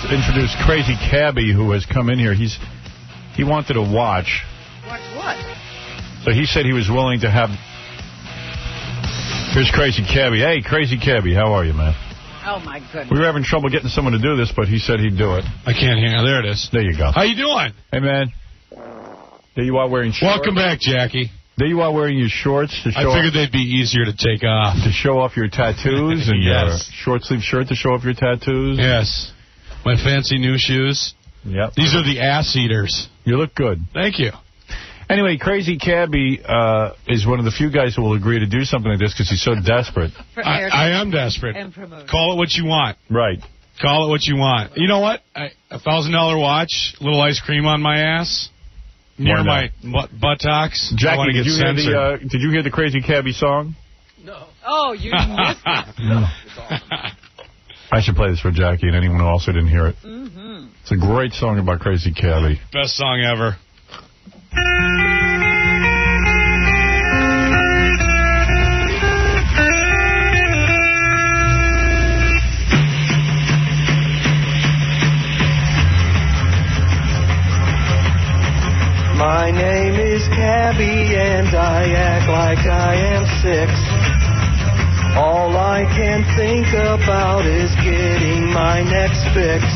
introduce Crazy Cabbie, who has come in here. He wanted to watch. Watch what? So he said he was willing to have... Here's Crazy Cabbie. Hey, Crazy Cabbie, how are you, man? Oh, my goodness. We were having trouble getting someone to do this, but he said he'd do it. I can't hear. There it is. There you go. How you doing? Hey, man. There you are wearing shorts. Welcome back, Jackie. There you are wearing your shorts. To show I figured they'd be easier to take off. To show off your tattoos and your short-sleeve shirt to show off your tattoos. Yes. My fancy new shoes. Yep. These are the ass eaters. You look good. Thank you. Anyway, Crazy Cabbie is one of the few guys who will agree to do something like this because he's so desperate. I am desperate. Call it what you want. Right. Call it what you want. You know what? $1,000 watch, a little ice cream on my ass. Near my buttocks. Jackie, did you hear the Crazy Cabbie song? No. Oh, you missed it. No. I should play this for Jackie and anyone who also didn't hear it. It's a great song about Crazy Cabbie. Best song ever. My name is Cabbie and I act like I am 6. All I can think about is getting my next fix.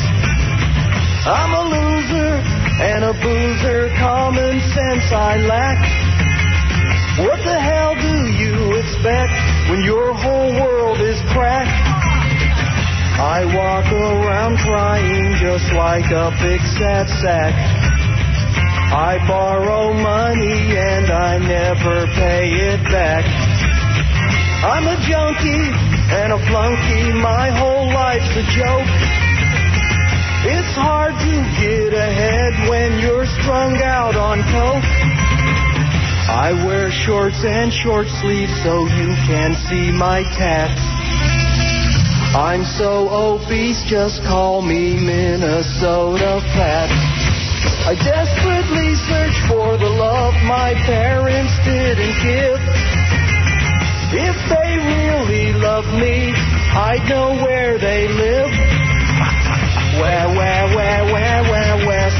I'm a loser and a boozer, common sense I lack. What the hell do you expect when your whole world is cracked? I walk around crying just like a big sad sack. I borrow money and I never pay it back. I'm a junkie and a flunky, my whole life's a joke. It's hard to get ahead when you're strung out on coke. I wear shorts and short sleeves so you can see my tats. I'm so obese, just call me Minnesota fat. I desperately search for the love my parents didn't give. If they really loved me, I'd know where they live. Where,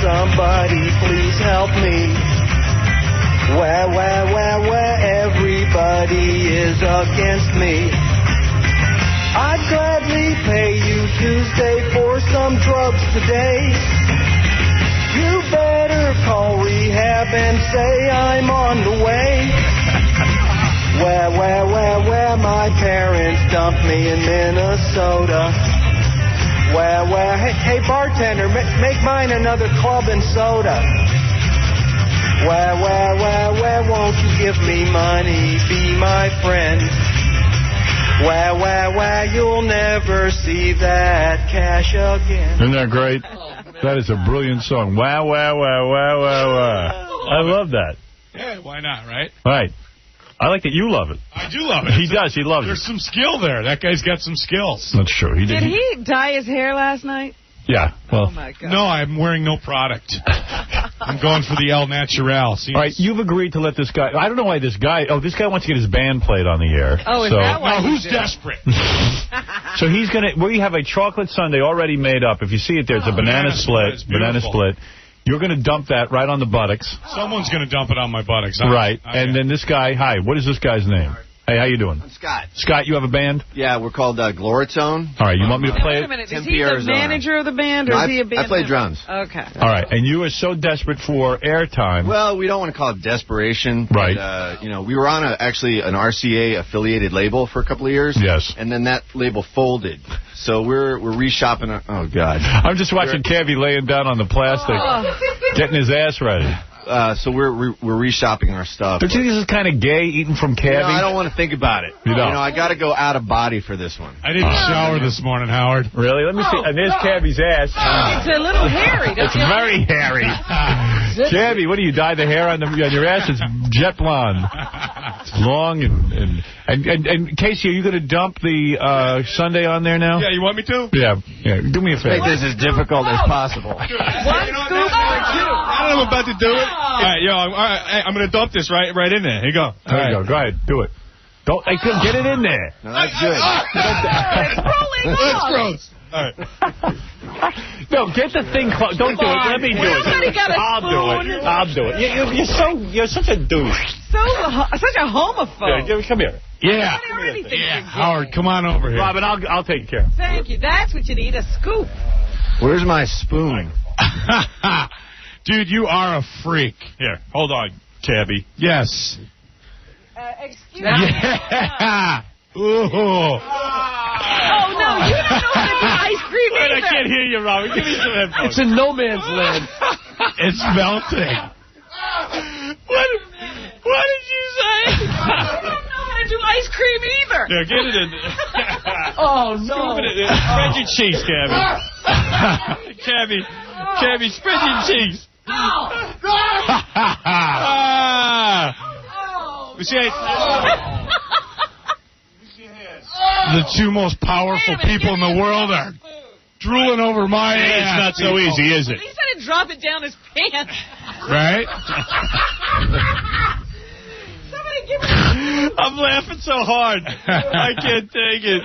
somebody please help me. Where, everybody is against me. I'd gladly pay you Tuesday for some drugs today. You better call rehab and say I'm on the way. Where my parents dumped me in Minnesota. Where, hey bartender, make mine another club and soda. Where, won't you give me money, be my friend. Where, you'll never see that cash again. Isn't that great? That is a brilliant song. Wow. I love that. Yeah, why not, right? Right. I like that you love it. I do love it. He does. He loves it. There's some skill there. That guy's got some skills. That's true. Did he dye his hair last night? Yeah. Well, oh, my God. No, I'm wearing no product. I'm going for the El Natural. All right, you've agreed to let this guy... I don't know why this guy... Oh, this guy wants to get his band played on the air. Oh, is that why? Now, who's desperate? So he's going to... We have a chocolate sundae already made up. If you see it there, it's a banana split. Banana split. You're going to dump that right on the buttocks. Someone's going to dump it on my buttocks. Right. And then this guy... Hi, what is this guy's name? Hey, how you doing? I'm Scott. Scott, you have a band? Yeah, we're called Gloritone. All right, you want me to play it? Wait a minute, is he the manager of the band, or is he a band I play member? drums. Okay. All right, and you are so desperate for airtime. Well, we don't want to call it desperation. Right. But, we were on actually an RCA-affiliated label for a couple of years. Yes. And then that label folded. So we're reshopping our... Oh, God. I'm just watching Cabbie laying down on the plastic, getting his ass ready. So we're reshopping our stuff. Don't you think this is kind of gay, eating from Cabbie? I don't want to think about it. You don't? I got to go out of body for this one. I didn't shower this morning, Howard. Really? Let me see. And there's Cabbie's ass. It's a little hairy. It's very hairy. Cabbie, what do you dye the hair on your ass? It's jet blonde. It's long and Casey, are you going to dump the Sunday on there now? Yeah, you want me to? Yeah. Do me a favor. Make this as difficult as possible. One scoop for two. I'm about to do it. All right, I'm going to dump this right in there. Here you go. There you go. Go ahead. Do it. Don't get it in there. No, that's good. It's rolling That's off. gross. All right. No, get the thing close. Don't do it. Let me do it. Somebody got a I'll do it. I'll do it. You're such a douche. Such a homophobe. Yeah, come here. Yeah. Howard, come on over here. Robin, I'll take care. Thank you. That's what you need, a scoop. Where's my spoon? Dude, you are a freak. Here, hold on, Cabbie. Yes. Excuse me. Yeah. Ooh. Oh, no, you don't know how to do ice cream Wait, either. I can't hear you, Robin. Give me some headphones. It's in no man's land. It's melting. What did you say? You don't know how to do ice cream either. Yeah, get it in. Oh, no. Spread your cheeks, Cabbie. Cabbie, spread your cheeks. See, The two most powerful people in the world are drooling over my ass. it's not so easy, is it? At least I didn't drop it down his pants. Right? Somebody give me I'm laughing so hard. I can't take it.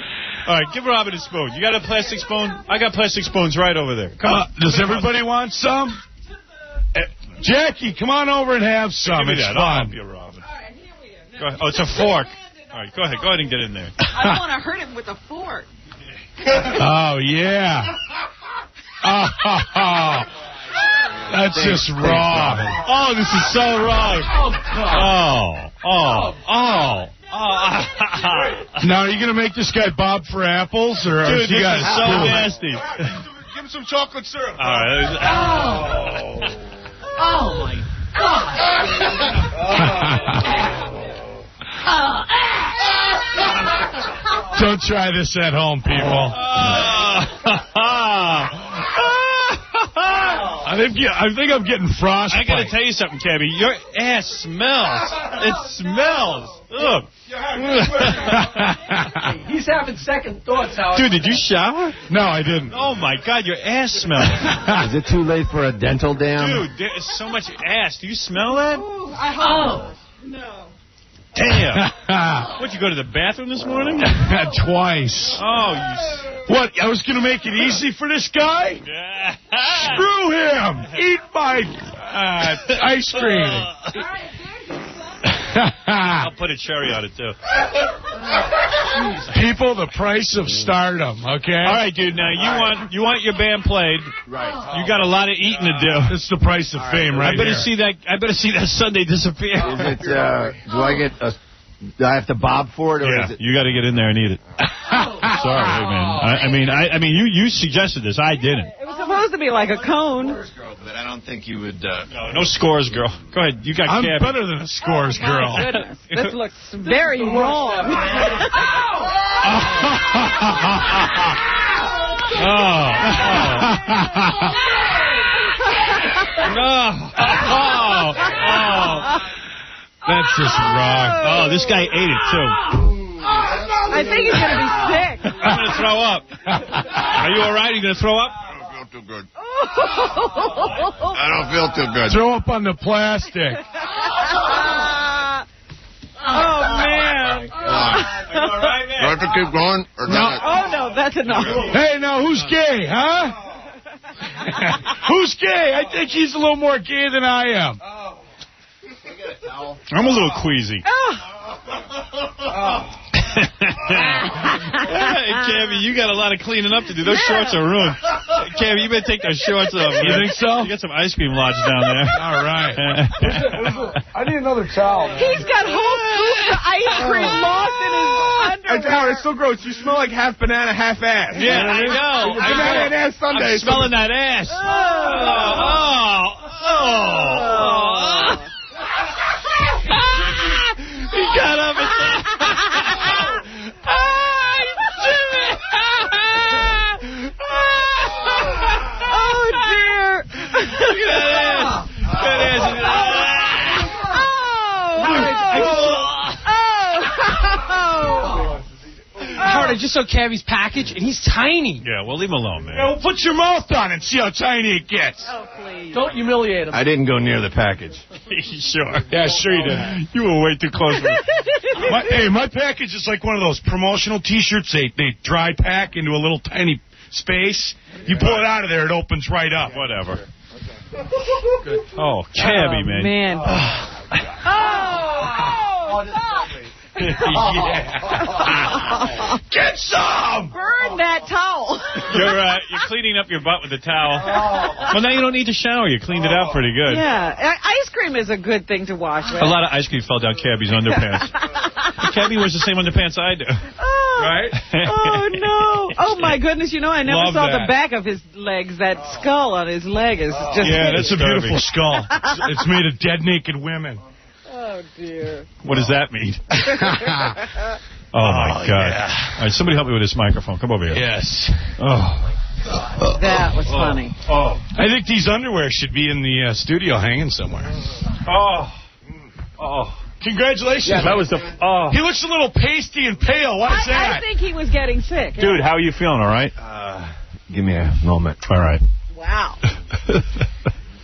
All right, give Robin a spoon. You got a plastic spoon? I got plastic spoons right over there. Come on. Does everybody want some? Jackie, come on over and have some. Give me It's that. I'll fun. help you, Robin. All right, here we are. Go ahead. Oh, it's a fork. All right, go ahead. Go ahead and get in there. I don't want to hurt him with a fork. Oh, yeah. Oh, that's just wrong. Oh, this is so wrong. Oh. Now, are you going to make this guy bob for apples? Or Dude, has he this got is so spoon? nasty. Give him some chocolate syrup. All right. Oh, my God. Don't try this at home, people. I think I'm getting frostbite. I got to tell you something, Cabbie. Your ass smells. It smells. Ugh. He's having second thoughts, Howard. Dude, did you shower? No, I didn't. Oh, my God, your ass smells. Is it too late for a dental dam? Dude, there is so much ass. Do you smell that? Ooh, I hope. No. Damn. What, you go to the bathroom this morning? Twice. Oh, What, I was going to make it easy for this guy? Screw him. Eat my ice cream. I'll put a cherry on it, too. People, the price of stardom, okay? All right, dude, now you want your band played. Right. You got a lot of eating to do. It's the price of fame right I better here. see that Sunday disappear. Is it, do I have to bob for it, or is it? You got to get in there and eat it. Sorry, man. I mean, you suggested this. I didn't. It was supposed to be like a cone. But I don't think you would. No scores, girl. Go ahead. You got I'm Cabbie. better than a scores girl. My goodness. This looks very wrong. That's just wrong. Oh, this guy ate it, too. I think he's going to be sick. I'm going to throw up. Are you all right? Are you going to throw up? I don't feel too good. I don't feel too good. Throw up on the plastic. Oh, man. Do I have to keep going? Or not? Oh, no, that's enough. Hey, now, who's gay, huh? Who's gay? I think he's a little more gay than I am. I'm a little queasy. Hey, Cabbie, you got a lot of cleaning up to do. Those shorts are ruined. Cabbie, you better take those shorts off. You think so? You got some ice cream lodged down there. All right. I need another towel. He's got whole scoops of ice cream lost in his underwear. Howard, it's so gross. You smell like half banana, half ass. Yeah, I know. Banana and ass Sunday. I'm smelling that ass. He got up and said, Jimmy! Oh, dear. Look at that ass. That ass is... Oh. Howard, I just saw Cabbie's package, and he's tiny. Yeah, well, leave him alone, man. Well, put your mouth on it and see how tiny it gets. Oh, please. Don't humiliate him. I didn't go near the package. Sure. Yeah, sure you did. You were way too close. My package is like one of those promotional T-shirts they dry pack into a little tiny space. You pull it out of there, it opens right up. Whatever. Oh, Cabbie, man. Man. Yeah. Get some! Burn that towel. You're cleaning up your butt with the towel. Well, now you don't need to shower. You cleaned it out pretty good. Yeah. Ice cream is a good thing to wash with. A lot of ice cream fell down Cabbie's underpants. Cabbie wears the same underpants I do. Oh, Right? Oh, no. Oh, my goodness. You know, I never Love saw that. the back of his legs. That skull on his leg is just... Yeah, that's a beautiful skull. It's made of dead naked women. Oh, dear. What does that mean? Oh, my God. Yeah. All right, somebody help me with this microphone. Come over here. Yes. Oh. That was funny. Oh. I think these underwear should be in the studio hanging somewhere. Oh. Oh. Congratulations. Yeah, that was the... Oh. He looks a little pasty and pale. What is that? I think he was getting sick. Dude, how are you feeling, all right? Give me a moment. All right. Wow.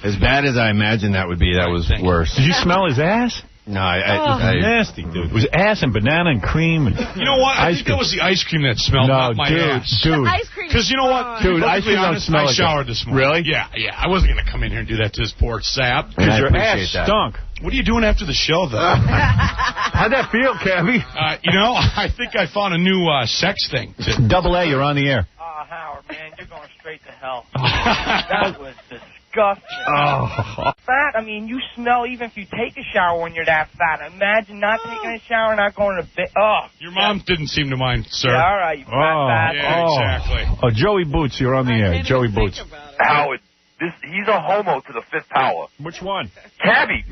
As bad as I imagined that would be, that was worse. Did you smell his ass? No, nasty, dude. It was ass and banana and cream. And you know what? I think that was the ice cream that smelled, not my ass. Dude. Because you know what? Dude, ice cream don't smell I like showered that. this morning. Really? Yeah. I wasn't going to come in here and do that to this poor sap. Because your ass stunk. What are you doing after the show, though? How'd that feel, Cabbie? I think I found a new sex thing. Double A, you're on the air. Howard, man, you're going straight to hell. That was disgusting. Fat, I mean, you smell even if you take a shower when you're that fat. Imagine not taking a shower and not going to bed. Oh. Your mom didn't seem to mind, sir. Yeah, all right, you fat. Yeah, exactly. Oh, Joey Boots, you're on the air. Joey Boots. Howard, he's a homo to the fifth power. Which one? Cabbie.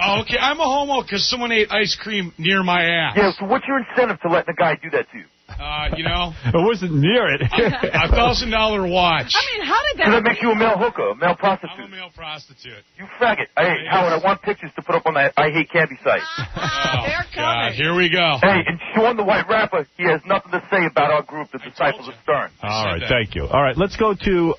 Oh, okay, I'm a homo because someone ate ice cream near my ass. Yeah, so what's your incentive to let the guy do that to you? It wasn't near it. $1,000 watch. I mean, how did that... Because that makes you a male hooker, a male prostitute. I'm a male prostitute. You faggot. Hey, Howard, I want pictures to put up on that I Hate Cabbie site. They're coming. Here we go. Hey, and Sean the White Rapper, he has nothing to say about our group, the Disciples of Stern. All right, thank you. All right, let's go to,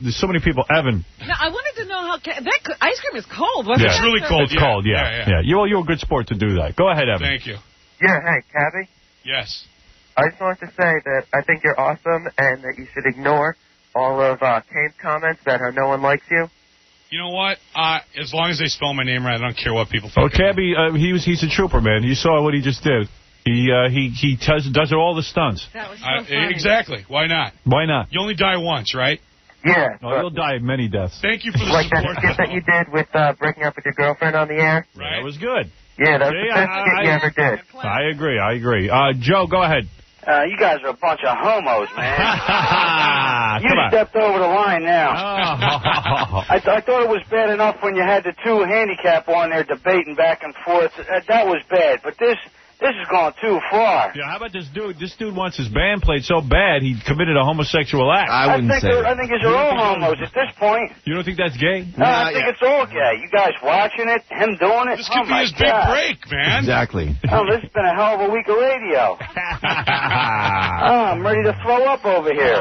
there's so many people. Evan. Now, I wanted to know how... that ice cream is cold, wasn't it? It's really cold. It's cold, yeah. You're a good sport to do that. Go ahead, Evan. Thank you. Yeah, hey, Cabbie. Yes. I just wanted to say that I think you're awesome and that you should ignore all of Kane's comments that no one likes you. You know what? As long as they spell my name right, I don't care what people think. Oh, Cabbie, he's a trooper, man. You saw what he just did. He does all the stunts. That was so funny. Exactly. Why not? Why not? You only die once, right? Yeah. No, you'll die of many deaths. Thank you for the like support. that skit that you did with breaking up with your girlfriend on the air. Right. That was good. Yeah, that was the best skit you ever did. I agree. Joe, go ahead. You guys are a bunch of homos, man. You Come on. stepped over the line now. I thought it was bad enough when you had the two handicap on there debating back and forth. That was bad, but this is going too far. Yeah, how about this dude? This dude wants his band played so bad he committed a homosexual act. I think it's all homos at this point. You don't think that's gay? No, I think it's all gay. You guys watching it, him doing it. This could be his big break, man. Exactly. Oh, this has been a hell of a week of radio. I'm ready to throw up over here.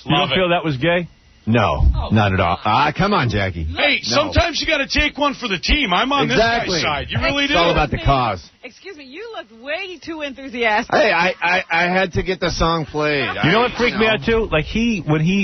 You don't feel that was gay? No, not at all. Come on, Jackie. Hey, sometimes you got to take one for the team. I'm on this guy's side. You really do. It's all about the cause. Excuse me, you look way too enthusiastic. Hey, I had to get the song played. You know what freaked me out too? Like when you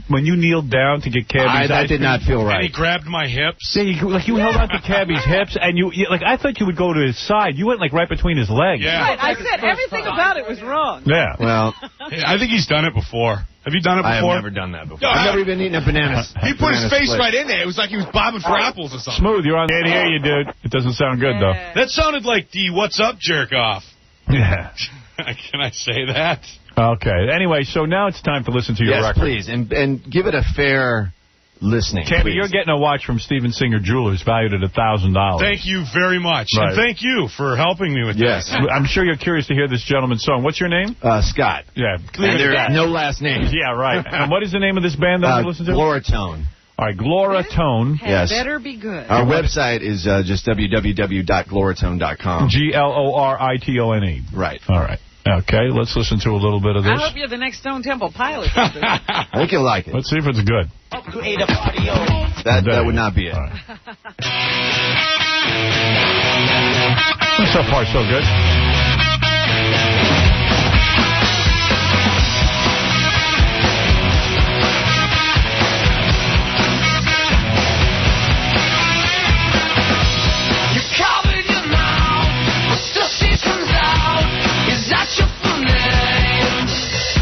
kneeled down to get Cabbie's that did not feel right. And he grabbed my hips. Yeah, you held on to Cabbie's hips, and you I thought you would go to his side. You went like right between his legs. Yeah. Right, I said everything about it was wrong. Yeah. Well, I think he's done it before. Have you done it before? I have never done that before. I've never even eaten a banana. He put his face right in there. It was like he was bobbing for apples or something. Smooth, you're on the air, you dude. It doesn't sound good though. That sounded like the "What's Up" jerk off. Yeah. Can I say that? Okay. Anyway, so now it's time to listen to your record. Yes, please, and give it a fair listening. Cabbie, you're getting a watch from Steven Singer Jewelers valued at $1,000. Thank you very much. Right. And thank you for helping me with Yes. that. I'm sure you're curious to hear this gentleman's song. What's your name? Scott. Yeah. And there's no last name. Yeah, right. And what is the name of this band that we listen to? Gloratone. All right, Gloratone. Yes. Better be good. Our website is just www.gloratone.com. Gloritone. Right. All right. Okay, let's listen to a little bit of this. I hope you're the next Stone Temple Pilots. I think you'll like it. Let's see if it's good. That would not be it. So far, so good.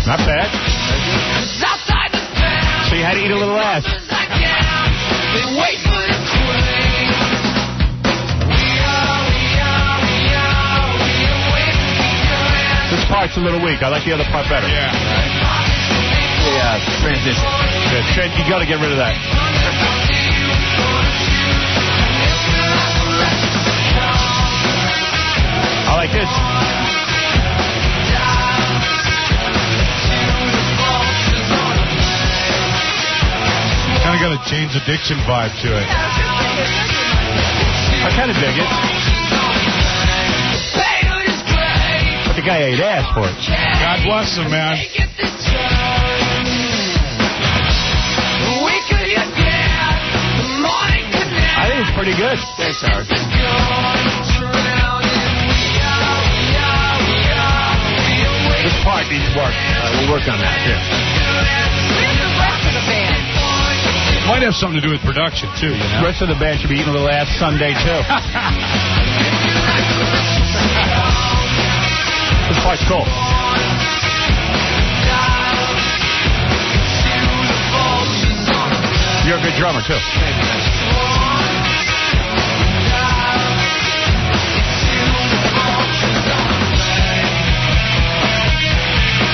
Not bad. So you had to eat a little ass. This part's a little weak. I like the other part better. Yeah. Transition. Good. Trent, you got to get rid of that. I like this. Kind of got a Jane's Addiction vibe to it. I kind of dig it. But the guy ate ass for it. God bless him, man. I think it's pretty good. Thanks, Howard. This part needs work. We'll work on that. Yeah. Where's the rest of the band? Might have something to do with production, too, you know? The rest of the band should be eating a little ass Sunday, too. This part's cool. You're a good drummer, too.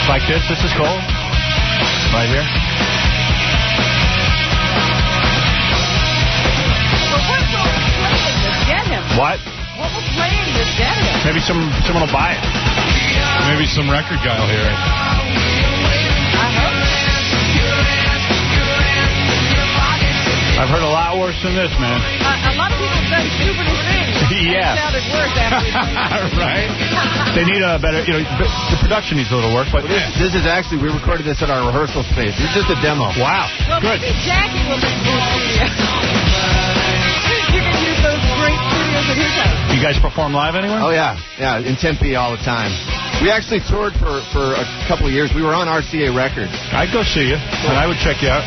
Like this? This is cool. Right here. What? What was playing to get him? Maybe someone will buy it. Maybe some record guy will hear it. I've heard a lot worse than this, man. A lot of people have done stupider things. Yeah. It sounded worse after Right? They need a better, the production needs a little work, but This is actually, we recorded this at our rehearsal space. This is just a demo. Wow. Well, Good. maybe Jackie will be studio. You can use those great studios at his house. You guys perform live anywhere? Oh, yeah. Yeah, in Tempe all the time. We actually toured for a couple of years. We were on RCA Records. I'd go see you, and I would check you out.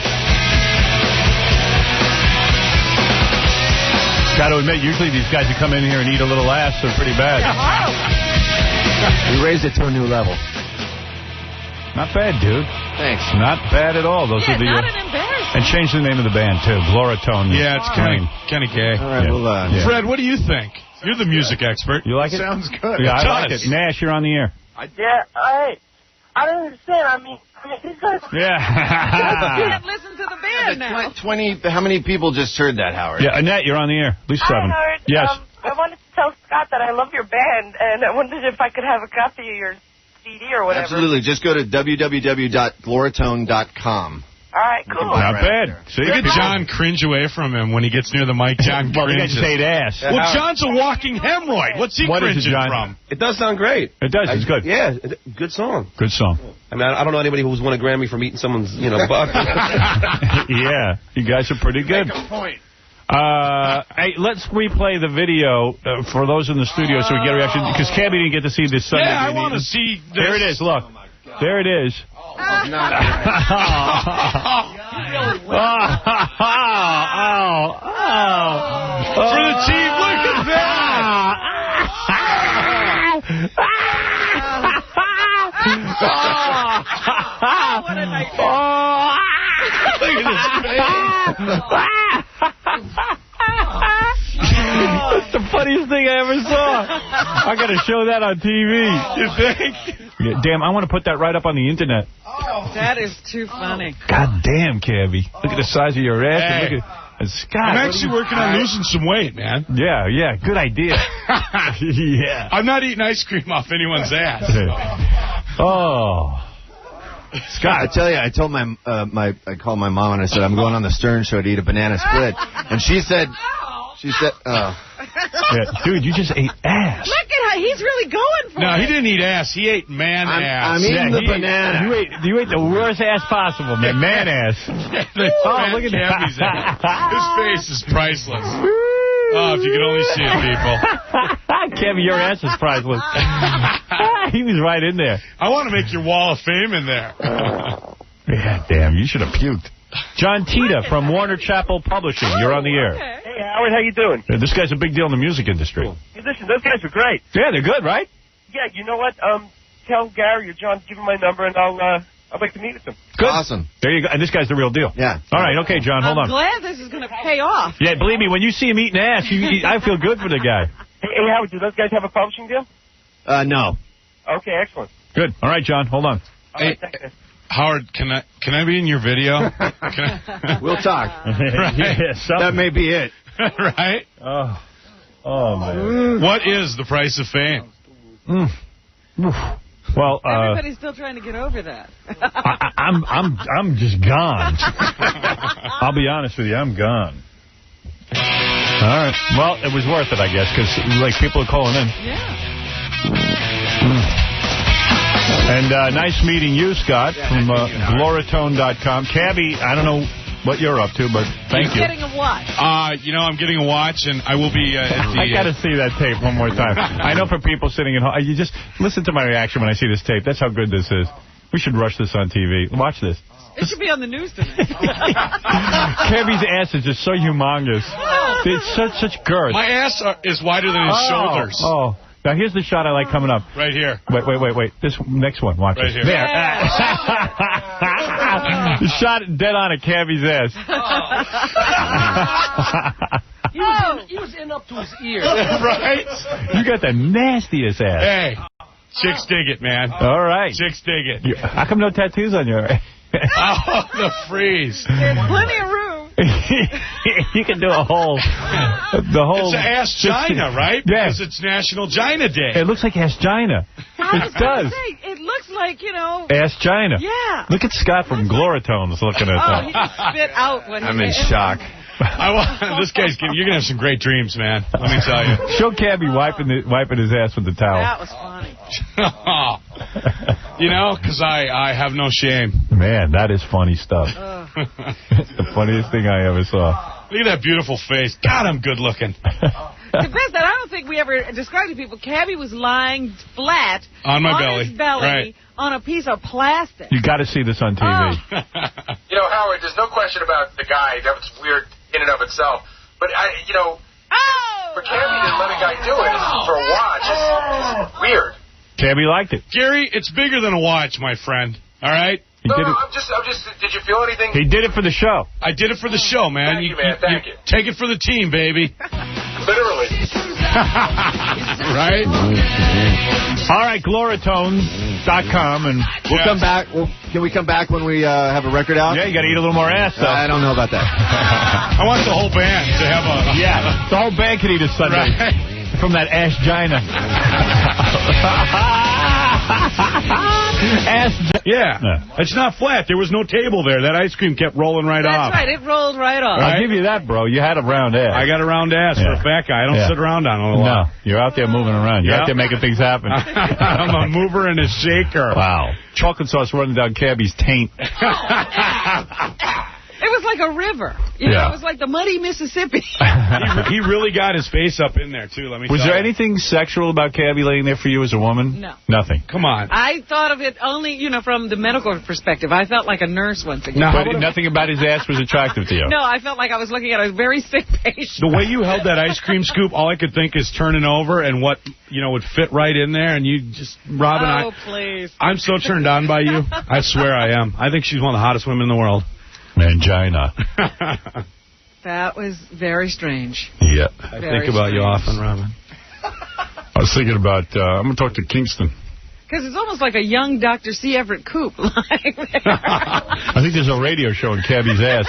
Got to admit, usually these guys who come in here and eat a little ass are pretty bad. We raised it to a new level. Not bad, dude. Thanks. Not bad at all. Those are the. Not an embarrassment. And change the name of the band too, Gloratone. Yeah, it's kind of gay. All right, Yeah. Fred, what do you think? You're the music expert. You like it? Sounds good. Yeah, I like it. Nash, you're on the air. Yeah, I don't understand. I mean, these guys... Yeah. You can't listen to the band now. 20, how many people just heard that, Howard? Yeah, Annette, you're on the air. At least 7. Hi, Howard. Yes. I wanted to tell Scott that I love your band, and I wondered if I could have a copy of your CD or whatever. Absolutely. Just go to www.gloratone.com. All right, cool. Not bad. See, Look at John cringe away from him when he gets near the mic. John well, the guy cringes. just ate ass. Well, John's a walking hemorrhoid. What's he What is it, cringing John? from? It does sound great. It does. It's good. Yeah, good song. Good song. I mean, I don't know anybody who's won a Grammy from eating someone's, butt. Yeah, you guys are pretty good. Make a point. Hey, let's replay the video for those in the studio so we get a reaction, because Cabbie didn't get to see this Sunday. Yeah, I want to see this. There it is, look. There it is. Oh, not For the team, look at that! What a nightmare. Look at this That's the funniest thing I ever saw. I got to show that on TV. You think? Yeah, damn, I want to put that right up on the internet. That is too funny. God damn, Cabbie. Look at the size of your ass. Hey. And look at Scott. I'm actually working on losing some weight, man. Yeah, good idea. Yeah. I'm not eating ice cream off anyone's ass. Oh. Scott, I tell you, I told I called my mom and I said, I'm going on the Stern Show to eat a banana split. And she said, Yeah, dude, you just ate ass. Look at how he's really going for it. No, he didn't eat ass. He ate ass. I'm eating the banana. You ate the worst ass possible, man. Man ass. Look at Cabbie's ass. His face is priceless. Oh, if you could only see it, people. Cabbie, your ass is priceless. He was right in there. I want to make your wall of fame in there. Yeah, damn, you should have puked. John Tita from Warner Chappell Publishing. You're on the air. Hey, Howard, how you doing? This guy's a big deal in the music industry. Hey, listen, those guys are great. Yeah, they're good, right? Yeah, you know what? Tell Gary or John to give him my number, and I'd like to meet with them. Good. Awesome. There you go. And this guy's the real deal. Yeah. All right, okay, John, hold on. I'm glad this is going to pay off. Yeah, believe me, when you see him eating ass, I feel good for the guy. Hey, Howard, do those guys have a publishing deal? No. Okay, excellent. Good. All right, John, hold on. Hey, Howard, can I be in your video? We'll talk. Right. Yeah, that may be it. Right? Oh, man. What is the price of fame? Well, everybody's still trying to get over that. I'm just gone. I'll be honest with you, I'm gone. All right. Well, it was worth it, I guess, because people are calling in. Yeah. And nice meeting you, Scott, from Gloratone.com. Cabbie, I don't know what you're up to, but thank you. You're getting a watch. I'm getting a watch, and I will be at the... I got to see that tape one more time. I know for people sitting at home, you just listen to my reaction when I see this tape. That's how good this is. We should rush this on TV. Watch this. It should be on the news tonight. Cabbie's ass is just so humongous. It's such girth. My ass is wider than his shoulders. Oh. Now, here's the shot I like coming up. Right here. Wait. This next one. Watch right this. Here. There. The shot dead on at Cabbie's ass. He was in up to his ears. Right? You got the nastiest ass. Hey, chicks dig it, man. All right. Chicks dig it. How come no tattoos on your... Oh, the freeze. There's plenty of room. You can do a whole... It's Ass Gina, right? Yeah. Because it's National Gina Day. It looks like Ass Gina. It does. It looks like, Ass Gina. Yeah. Look at Scott from Gloratones looking at that. He just spit out what I'm in shock. This guy's you're going to have some great dreams, man. Let me tell you. Show Cabbie wiping his ass with the towel. That was funny. Because I have no shame. Man, that is funny stuff. It's the funniest thing I ever saw. Look at that beautiful face. God, I'm good looking. The best that I don't think we ever described to people, Cabbie was lying flat on his belly right. on a piece of plastic. You got to see this on TV. Howard, there's no question about the guy. That was weird in and of itself. But, for Cabbie to let a guy do it for a watch is weird. Cabbie liked it. Gary, it's bigger than a watch, my friend. All right? I'm just, did you feel anything? He did it for the show. I did it for the show, man. Thank you, man. Thank you. Take it for the team, baby. Literally. Right? All right, Gloratone.com, and we'll come back. Can we come back when we have a record out? Yeah, you got to eat a little more ass, though. I don't know about that. I want the whole band to have a... Yeah, the whole band can eat a Sunday. Right. From that Ass Gina. It's not flat. There was no table there. That ice cream kept rolling right off. That's right. It rolled right off. I'll give you that, bro. You had a round ass. I got a round ass for a fat guy. I don't sit around on it a lot. No, you're out there moving around. You're out there making things happen. I'm a mover and a shaker. Wow. Chocolate sauce running down Cabbie's taint. It was like a river. It was like the muddy Mississippi. He really got his face up in there, too, let me Was tell there you. anything sexual about Cabbie laying there for you as a woman? No. Nothing. Come on. I thought of it only, from the medical perspective. I felt like a nurse once again. No, but nothing about his ass was attractive to you? No, I felt like I was looking at a very sick patient. The way you held that ice cream scoop, all I could think is turning over and what, would fit right in there. And you just, Robin, please. I'm so turned on by you. I swear I am. I think she's one of the hottest women in the world. Mangina. That was very strange. Yeah. I think about you often, Robin. I was thinking about, I'm going to talk to Kingston. Because it's almost like a young Dr. C. Everett Koop lying there. I think there's a radio show in Cabbie's ass.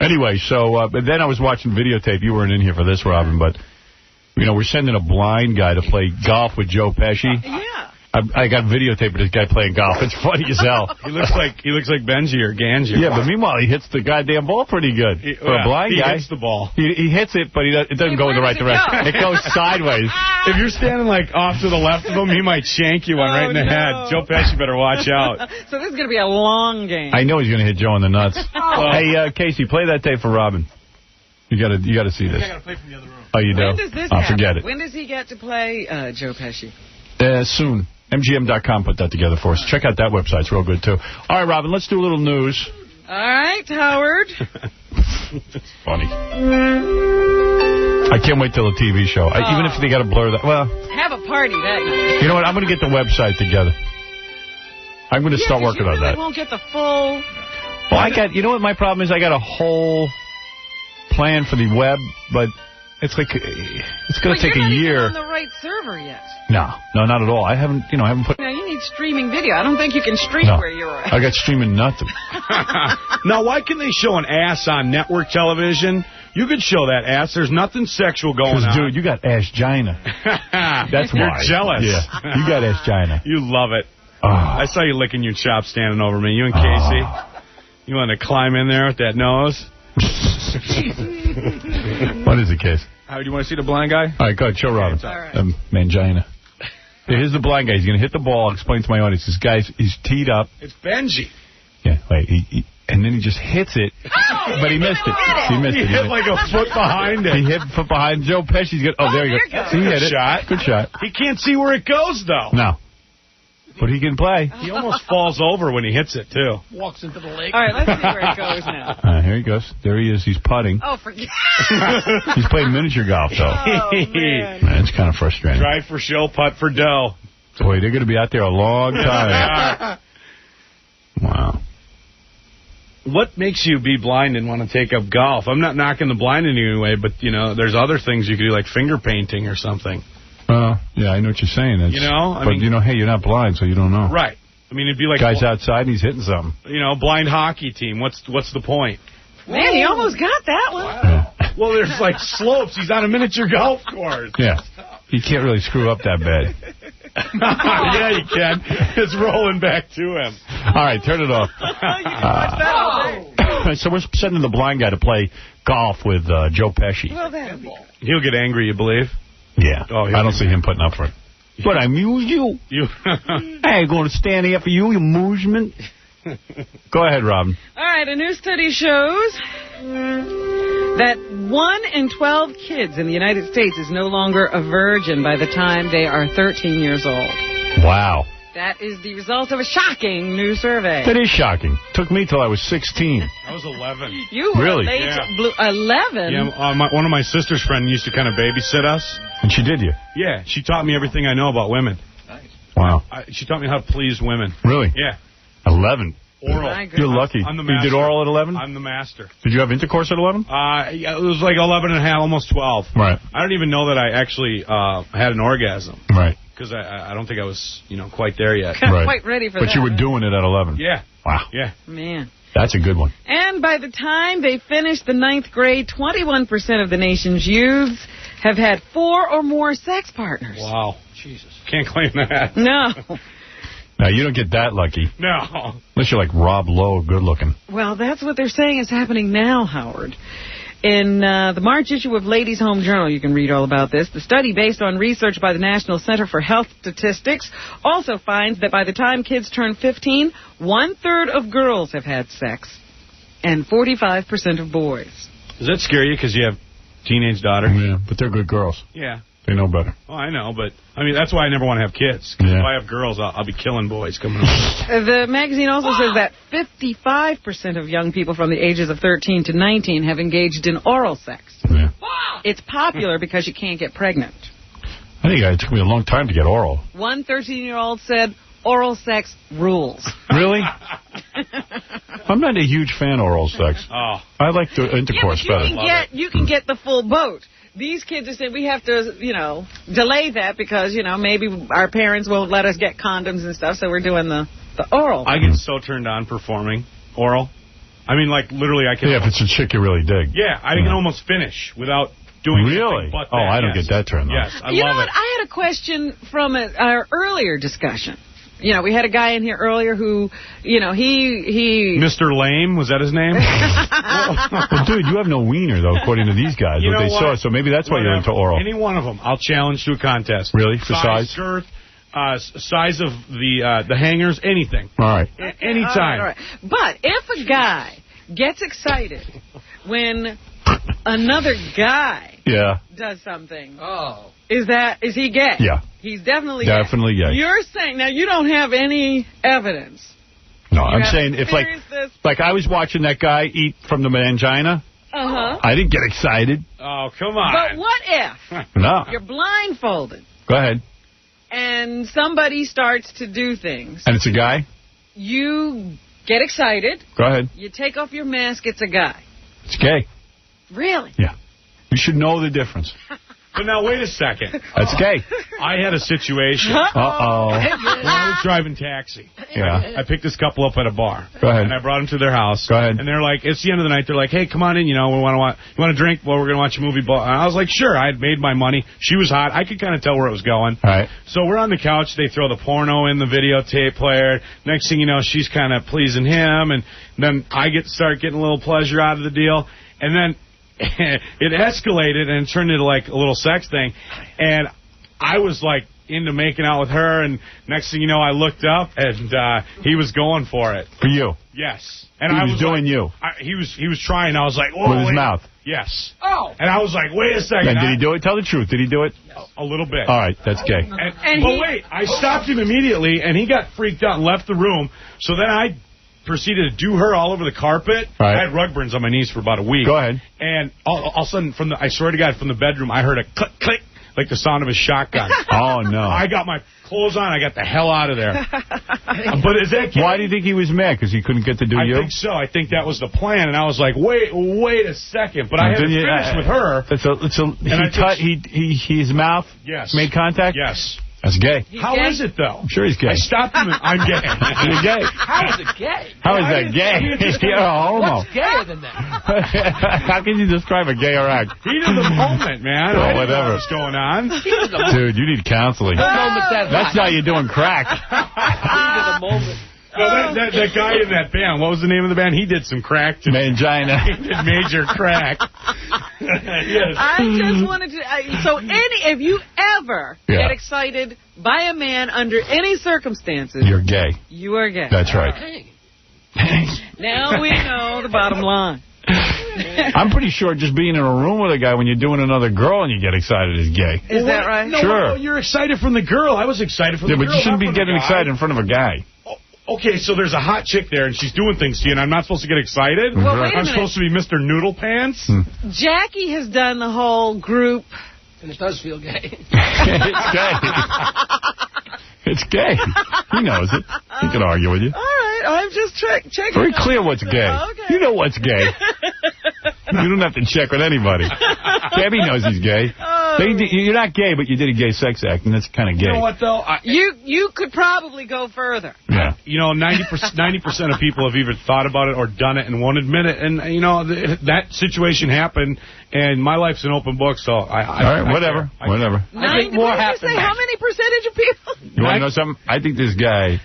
Anyway, so then I was watching videotape. You weren't in here for this, Robin, but, we're sending a blind guy to play golf with Joe Pesci. Yeah. I got videotape of this guy playing golf. It's funny as hell. He looks like Benji or Ganji. Yeah, but meanwhile, he hits the goddamn ball pretty good. For a blind guy. He hits the ball. He hits it, but it doesn't go in the right direction. It goes sideways. If you're standing like off to the left of him, he might shank you one right in the head. Joe Pesci better watch out. So this is going to be a long game. I know he's going to hit Joe in the nuts. Hey, Casey, play that tape for Robin. You got to see this. I got to play from the other room. Oh, you do? When does this happen? Forget it. When does he get to play Joe Pesci? Soon. MGM.com put that together for us. Check out that website. It's real good, too. All right, Robin, let's do a little news. All right, Howard. It's funny. I can't wait till the TV show. Even if they got to blur that. Well, have a party that night. You know what? I'm going to get the website together. I'm going to start working on that. You won't get the full... Well, you know what my problem is? I got a whole plan for the web, but it's like it's going to take a year. You're not even on the right server yet. No, not at all. I haven't put. No, you need streaming video. I don't think you can stream where you're at. I got streaming nothing. Now, why can they show an ass on network television? You could show that ass. There's nothing sexual going on. Dude, you got ass-gina. That's why. You're jealous. Yeah, you got ass-gina. You love it. Oh. I saw you licking your chops standing over me. You and Casey. You want to climb in there with that nose? What is it, Case? How do you want to see the blind guy? All right, go ahead. Show Robin. All right. Mangina. Here's the blind guy. He's going to hit the ball. I'll explain to my audience. This guy's he's teed up. It's Benji. Yeah, wait. And then he just hits it. But he missed it. He missed it. He hit like a foot behind it. He hit a foot behind Joe Pesci's good. Oh, there you go. He hit it. Good shot. He can't see where it goes, though. No. But he can play. He almost falls over when he hits it, too. Walks into the lake. All right, let's see where it goes now. Here he goes. There he is. He's putting. Oh, forget. He's playing miniature golf, though. Oh, man. It's kind of frustrating. Drive for show, putt for dough. Boy, they're going to be out there a long time. Wow. What makes you be blind and want to take up golf? I'm not knocking the blind in any way, but, there's other things you could do, like finger painting or something. Yeah, I know what you're saying. I mean, hey, you're not blind, so you don't know. Right. I mean, it'd be like... Guy's outside and he's hitting something. Blind hockey team. What's the point? Man, he almost got that one. Wow. Well, there's like slopes. He's on a miniature golf course. Yeah. You can't really screw up that bad. Yeah, you can. It's rolling back to him. All right, turn it off. So we're sending the blind guy to play golf with Joe Pesci. Well, he'll get angry, you believe? Yeah. I don't see him putting up for it. But I amuse you. I ain't going to stand here for you amusement. Go ahead, Robin. All right, a new study shows that 1 in 12 kids in the United States is no longer a virgin by the time they are 13 years old. Wow. That is the result of a shocking new survey. That is shocking. Took me till I was 16. I was 11. You were really? late. Yeah. 11? Yeah, one of my sister's friends used to kind of babysit us. And she did you? Yeah, she taught me everything I know about women. Nice. Wow. She taught me how to please women. Really? Yeah. 11. Oral. You're lucky. I'm the master. You did oral at 11? I'm the master. Did you have intercourse at 11? It was like 11 and a half, almost 12. Right. I don't even know that I actually had an orgasm. Right. Because I don't think I was, quite there yet. Quite ready for that. But you were doing it at 11. Yeah. Wow. Yeah. Man. That's a good one. And by the time they finished the 9th grade, 21% of the nation's youths have had 4 or more sex partners. Wow. Jesus. Can't claim that. No. Now, you don't get that lucky. No. Unless you're like Rob Lowe, good looking. Well, that's what they're saying is happening now, Howard. In the March issue of Ladies' Home Journal, you can read all about this. The study, based on research by the National Center for Health Statistics, also finds that by the time kids turn 15, 1/3 of girls have had sex, and 45% of boys. Does that scare you because you have teenage daughters? Yeah, but they're good girls. Yeah. They know better. Oh, I know, but, that's why I never want to have kids. Because if I have girls, I'll be killing boys coming up. The magazine also says that 55% of young people from the ages of 13 to 19 have engaged in oral sex. Yeah. It's popular because you can't get pregnant. I think it took me a long time to get oral. One 13-year-old said, oral sex rules. Really? I'm not a huge fan of oral sex. Oh. I like the intercourse better. You can get the full boat. These kids are saying we have to, delay that because, maybe our parents won't let us get condoms and stuff, so we're doing the oral. I get so turned on performing oral. I mean, like, literally, I can... Yeah, if it's a chick you really dig. Yeah, I can almost finish without doing really? anything but that. Oh, I don't get that turned on. Yes, I You know love what? it. I had a question from our earlier discussion. You know, we had a guy in here earlier who, you know, he... Mr. Lame, was that his name? Well, dude, you have no wiener, though, according to these guys. You what know they saw, so maybe that's why you're into oral. Any one of them, I'll challenge to a contest. Really? For size? Girth, size of the hangers, anything. All right. Anytime. All right. But if a guy gets excited when another guy does something, is he gay? Yeah. He's definitely gay. You're saying, now you don't have any evidence. No, I'm saying if like I was watching that guy eat from the mangina. Uh-huh. I didn't get excited. Oh, come on. But what if No. you're blindfolded Go ahead. and somebody starts to do things? And it's a guy? You get excited. Go ahead. You take off your mask, it's a guy. It's gay. Really? Yeah. You should know the difference. But now, wait a second. That's gay. I had a situation. Uh-oh. When I was driving taxi. Yeah. I picked this couple up at a bar. Go ahead. And I brought them to their house. Go ahead. And they're like, it's the end of the night. They're like, hey, come on in. You know, you want to drink? Well, we're going to watch a movie. And I was like, sure. I had made my money. She was hot. I could kind of tell where it was going. All right. So we're on the couch. They throw the porno in the videotape player. Next thing you know, she's kind of pleasing him. And then I start getting a little pleasure out of the deal. And then it escalated and turned into like a little sex thing. And I was like into making out with her. And next thing you know, I looked up and he was going for it. For you? Yes. And he I was doing you. He was trying. I was like, whoa. With his mouth? Yes. Oh. And I was like, wait a second. And did he do it? Tell the truth. Did he do it? A little bit. All right. That's gay. But wait, I stopped him immediately, and he got freaked out and left the room. So then I proceeded to do her all over the carpet. Right. I had rug burns on my knees for about a week. Go ahead. And all of a sudden, I swear to God, from the bedroom, I heard a click, click, like the sound of a shotgun. Oh, no. I got my clothes on. I got the hell out of there. But is that gay? Why do you think he was mad? Because he couldn't get to do you? I think so. I think that was the plan. And I was like, wait a second. But I had to finish with her. His mouth made contact? Yes. That's gay. How is it, though? I'm sure he's gay. I stopped him. I'm gay. You're gay. How is it gay? How is that gay? You're a homo. What's gayer than that? How can you describe a gayer act? Heat of the moment, man. Oh, whatever. What's going on? Dude, you need counseling. That's how you're doing crack. Heat of the moment. Well, that guy in that band, what was the name of the band? He did some crack. Mangina. He did major crack. Yes. I just wanted to... if you ever get excited by a man under any circumstances... You're gay. You are gay. That's right. Now we know the bottom line. I'm pretty sure just being in a room with a guy when you're doing another girl and you get excited is gay. Is that right? No, sure. No, you're excited from the girl. I was excited from the girl. Yeah, but you shouldn't be getting excited in front of a guy. Okay, so there's a hot chick there, and she's doing things to you, and I'm not supposed to get excited? Well, wait a minute. I'm supposed to be Mr. Noodle Pants? Jackie has done the whole group. And it does feel gay. It's gay. It's gay. He knows it. He can argue with you. All right, I'm just checking. Very clear what's gay. Okay. You know what's gay. You don't have to check with anybody. Cabbie knows he's gay. You're not gay, but you did a gay sex act, and that's kind of gay. You know what, though? You could probably go further. Yeah. You know, 90% of people have either thought about it or done it and won't admit it. And, you know, that situation happened, and my life's an open book, so all right, whatever. Whatever. I think more happens. How many percentage of people? You want to know something? I think this guy...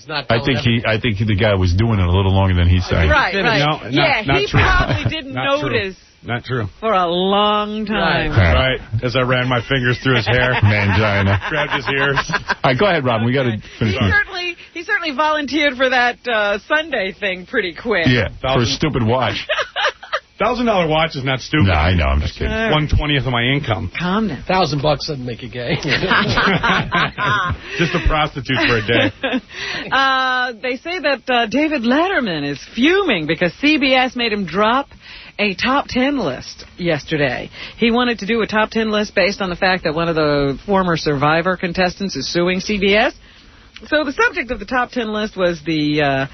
I think the guy was doing it a little longer than he said. Right. No, not he true. probably didn't notice. Not true. For a long time. Right. As I ran my fingers through his hair. Mangina. Grabbed his ears. All right, go ahead, Robin. We got to finish. He certainly volunteered for that Sunday thing pretty quick. Yeah, for a stupid watch. $1,000 watch is not stupid. No, I know. I'm just kidding. 1/20th of my income. Calm down. $1,000 doesn't make you gay. Just a prostitute for a day. They say that David Letterman is fuming because CBS made him drop a top 10 list yesterday. He wanted to do a top 10 list based on the fact that one of the former Survivor contestants is suing CBS. So the subject of the top 10 list was the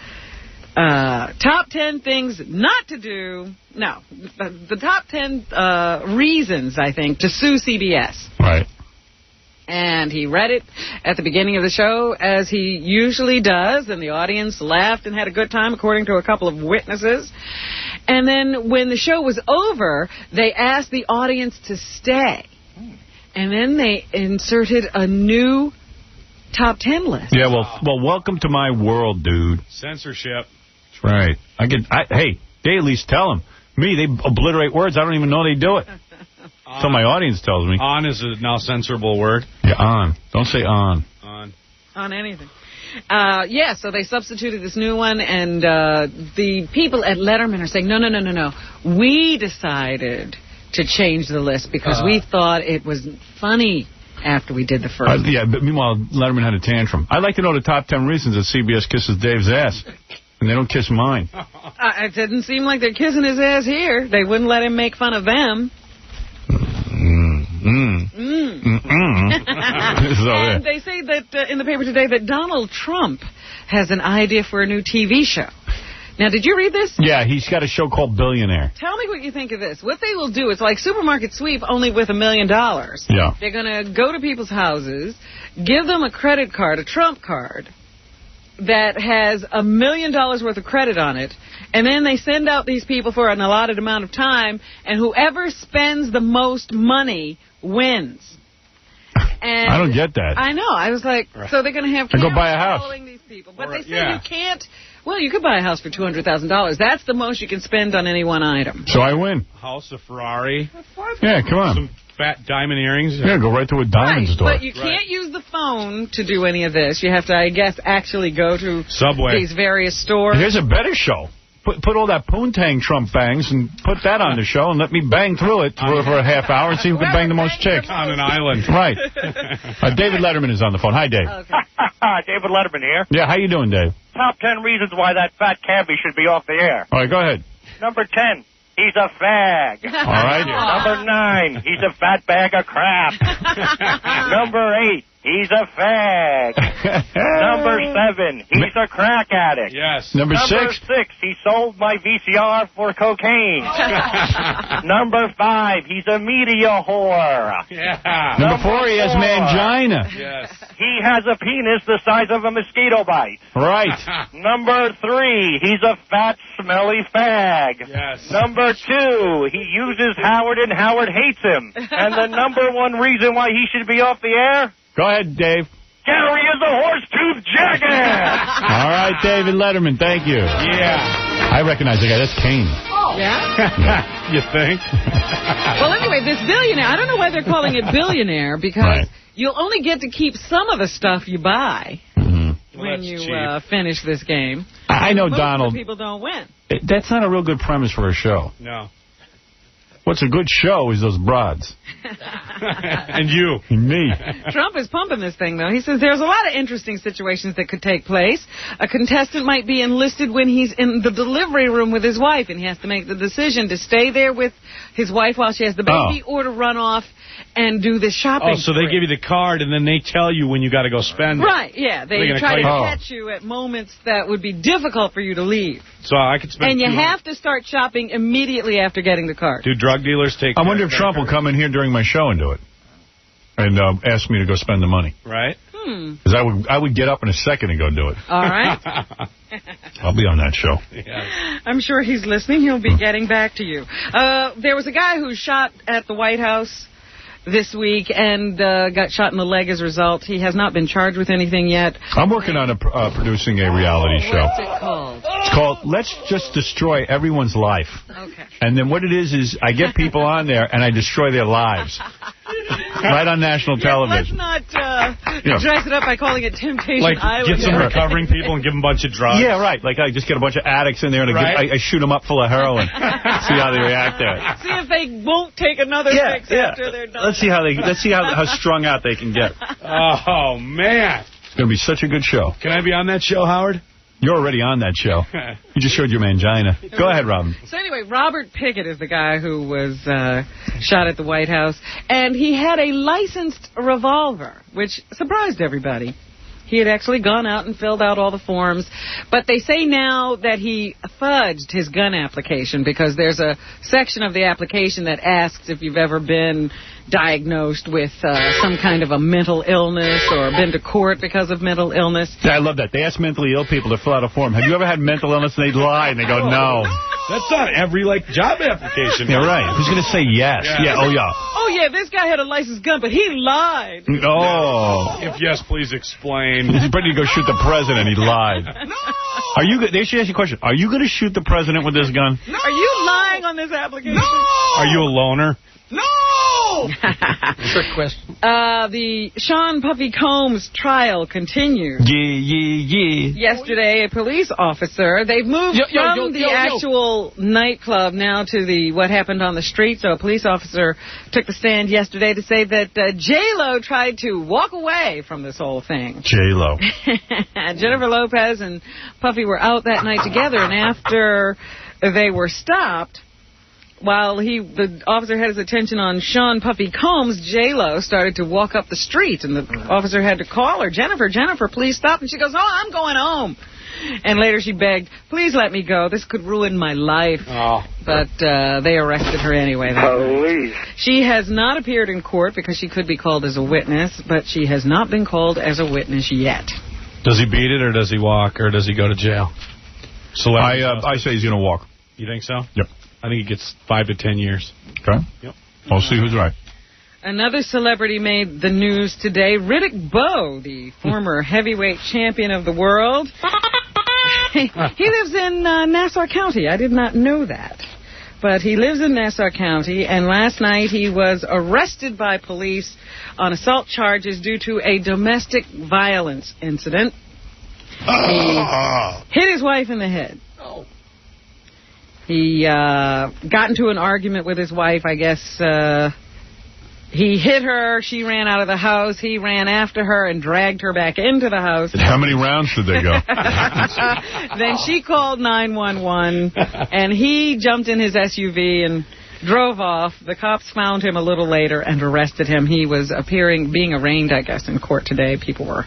top 10 things not to do. No, the top 10 reasons, I think, to sue CBS. Right. And he read it at the beginning of the show, as he usually does, and the audience laughed and had a good time, according to a couple of witnesses. And then when the show was over, they asked the audience to stay. And then they inserted a new top 10 list. Yeah, well, welcome to my world, dude. Censorship. That's right. Hey, they at least tell them. Me, they obliterate words. I don't even know they do it. So my audience tells me. On is a now censorable word. Yeah, on. Don't say on. On anything. So they substituted this new one, and the people at Letterman are saying, no. We decided to change the list because we thought it was funny after we did the first. But meanwhile, Letterman had a tantrum. I'd like to know the top 10 reasons that CBS kisses Dave's ass, and they don't kiss mine. It didn't seem like they're kissing his ass here. They wouldn't let him make fun of them. And they say that in the paper today that Donald Trump has an idea for a new TV show. Now, did you read this? Yeah, he's got a show called Billionaire. Tell me what you think of this. What they will do, it's like Supermarket Sweep, only with $1 million. Yeah. They're going to go to people's houses, give them a credit card, a Trump card, that has $1 million worth of credit on it, and then they send out these people for an allotted amount of time, and whoever spends the most money wins. And I don't get that. I know. I was like, so they're going to have cameras go buy a house. following these people. But they say you can't. Well, you could buy a house for $200,000. That's the most you can spend on any one item. So I win. House, a Ferrari. Yeah, come on. Some fat diamond earrings. Yeah, go right to a diamond store. But you can't use the phone to do any of this. You have to, I guess, actually go to Subway. These various stores. Here's a better show. Put all that poontang Trump bangs and put that on the show and let me bang through it for a half hour and see who can bang the most chicks. On an island. Right. David Letterman is on the phone. Hi, Dave. Okay. David Letterman here. Yeah, how you doing, Dave? Top 10 reasons why that fat Cabbie should be off the air. All right, go ahead. Number 10, he's a fag. All right. Number 9, he's a fat bag of crap. Number 8, he's a fag. Number 7, he's a crack addict. Yes. Number 6, he sold my VCR for cocaine. Number 5, he's a media whore. Yeah. Number 4, he has mangina. Yes. He has a penis the size of a mosquito bite. Right. Number 3, he's a fat, smelly fag. Yes. Number 2, he uses Howard and Howard hates him. And the number 1 reason why he should be off the air? Go ahead, Dave. Gary is a horse-toothed jackass. All right, David Letterman, thank you. Yeah. I recognize the guy. That's Kane. Oh. Yeah? You think? Well, anyway, this billionaire, I don't know why they're calling it billionaire, because you'll only get to keep some of the stuff you buy when you finish this game. I know, Most Donald. of the people don't win. That's not a real good premise for a show. No. What's a good show is those broads. And you. And me. Trump is pumping this thing, though. He says there's a lot of interesting situations that could take place. A contestant might be enlisted when he's in the delivery room with his wife, and he has to make the decision to stay there with his wife while she has the baby or to run off and do the shopping. Oh, so they give you the card, and then they tell you when you got to go spend it. Right, yeah. They try to catch you at moments that would be difficult for you to leave. So I could spend. And you have to start shopping immediately after getting the card. Do drug dealers take? I wonder if Trump will come in here during my show and do it, and ask me to go spend the money. Right. Because I would get up in a second and go do it. All right. I'll be on that show. Yeah. I'm sure he's listening. He'll be getting back to you. There was a guy who shot at the White House this week and got shot in the leg as a result. He has not been charged with anything yet. I'm working on producing a reality show. What's it called? It's called Let's Just Destroy Everyone's Life. Okay. And then what it is I get people on there and I destroy their lives. Right on national television. Let's not dress it up by calling it Temptation Island. Get some recovering people and give them a bunch of drugs. Yeah, right. Like I just get a bunch of addicts in there and I shoot them up full of heroin. See how they react there. See if they won't take another fix after they're done. Let's see how strung out they can get. Oh, man. It's going to be such a good show. Can I be on that show, Howard? You're already on that show. You just showed your mangina. Go ahead, Robin. So anyway, Robert Pickett is the guy who was shot at the White House. And he had a licensed revolver, which surprised everybody. He had actually gone out and filled out all the forms. But they say now that he fudged his gun application because there's a section of the application that asks if you've ever been diagnosed with some kind of a mental illness or been to court because of mental illness. Yeah, I love that. They ask mentally ill people to fill out a form. Have you ever had mental illness? And they lie and they go, no. That's not every, job application. Yeah, right. Who's going to say yes? Yeah. Oh, yeah. Oh, yeah, this guy had a licensed gun, but he lied. Oh. If yes, please explain. He's ready to go shoot the president. He lied. No. They should ask you a question. Are you going to shoot the president with this gun? No. Are you lying on this application? No. Are you a loner? No! Trick question. The Sean Puffy Combs trial continues. Yeah. Yesterday, a police officer, they've moved from the actual nightclub now to the what happened on the street. So a police officer took the stand yesterday to say that J-Lo tried to walk away from this whole thing. J-Lo. Jennifer Lopez and Puffy were out that night together, and after they were stopped, while the officer had his attention on Sean Puffy Combs, J-Lo started to walk up the street, and the officer had to call her, Jennifer, please stop. And she goes, I'm going home. And later she begged, please let me go. This could ruin my life. Oh. But they arrested her anyway. Police. She has not appeared in court because she could be called as a witness, but she has not been called as a witness yet. Does he beat it, or does he walk, or does he go to jail? I say he's going to walk. You think so? Yep. I think he gets 5 to 10 years. Okay. Yep. We'll see who's right. Another celebrity made the news today. Riddick Bowe, the former heavyweight champion of the world. He lives in Nassau County. I did not know that. But he lives in Nassau County, and last night he was arrested by police on assault charges due to a domestic violence incident. He hit his wife in the head. He got into an argument with his wife. I guess he hit her. She ran out of the house. He ran after her and dragged her back into the house. How many rounds did they go? Then she called 911, and he jumped in his SUV and drove off. The cops found him a little later and arrested him. He was being arraigned, I guess, in court today. People were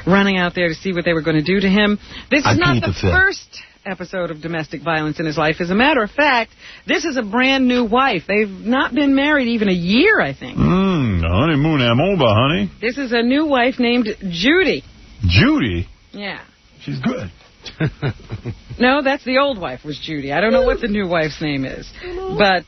running out there to see what they were going to do to him. This is not the first episode of domestic violence in his life. As a matter of fact, this is a brand new wife. They've not been married even a year, I think. Honeymoon, I'm over, honey. This is a new wife named Judy. Judy? Yeah. She's good. No, that's the old wife was Judy. I don't know what the new wife's name is. But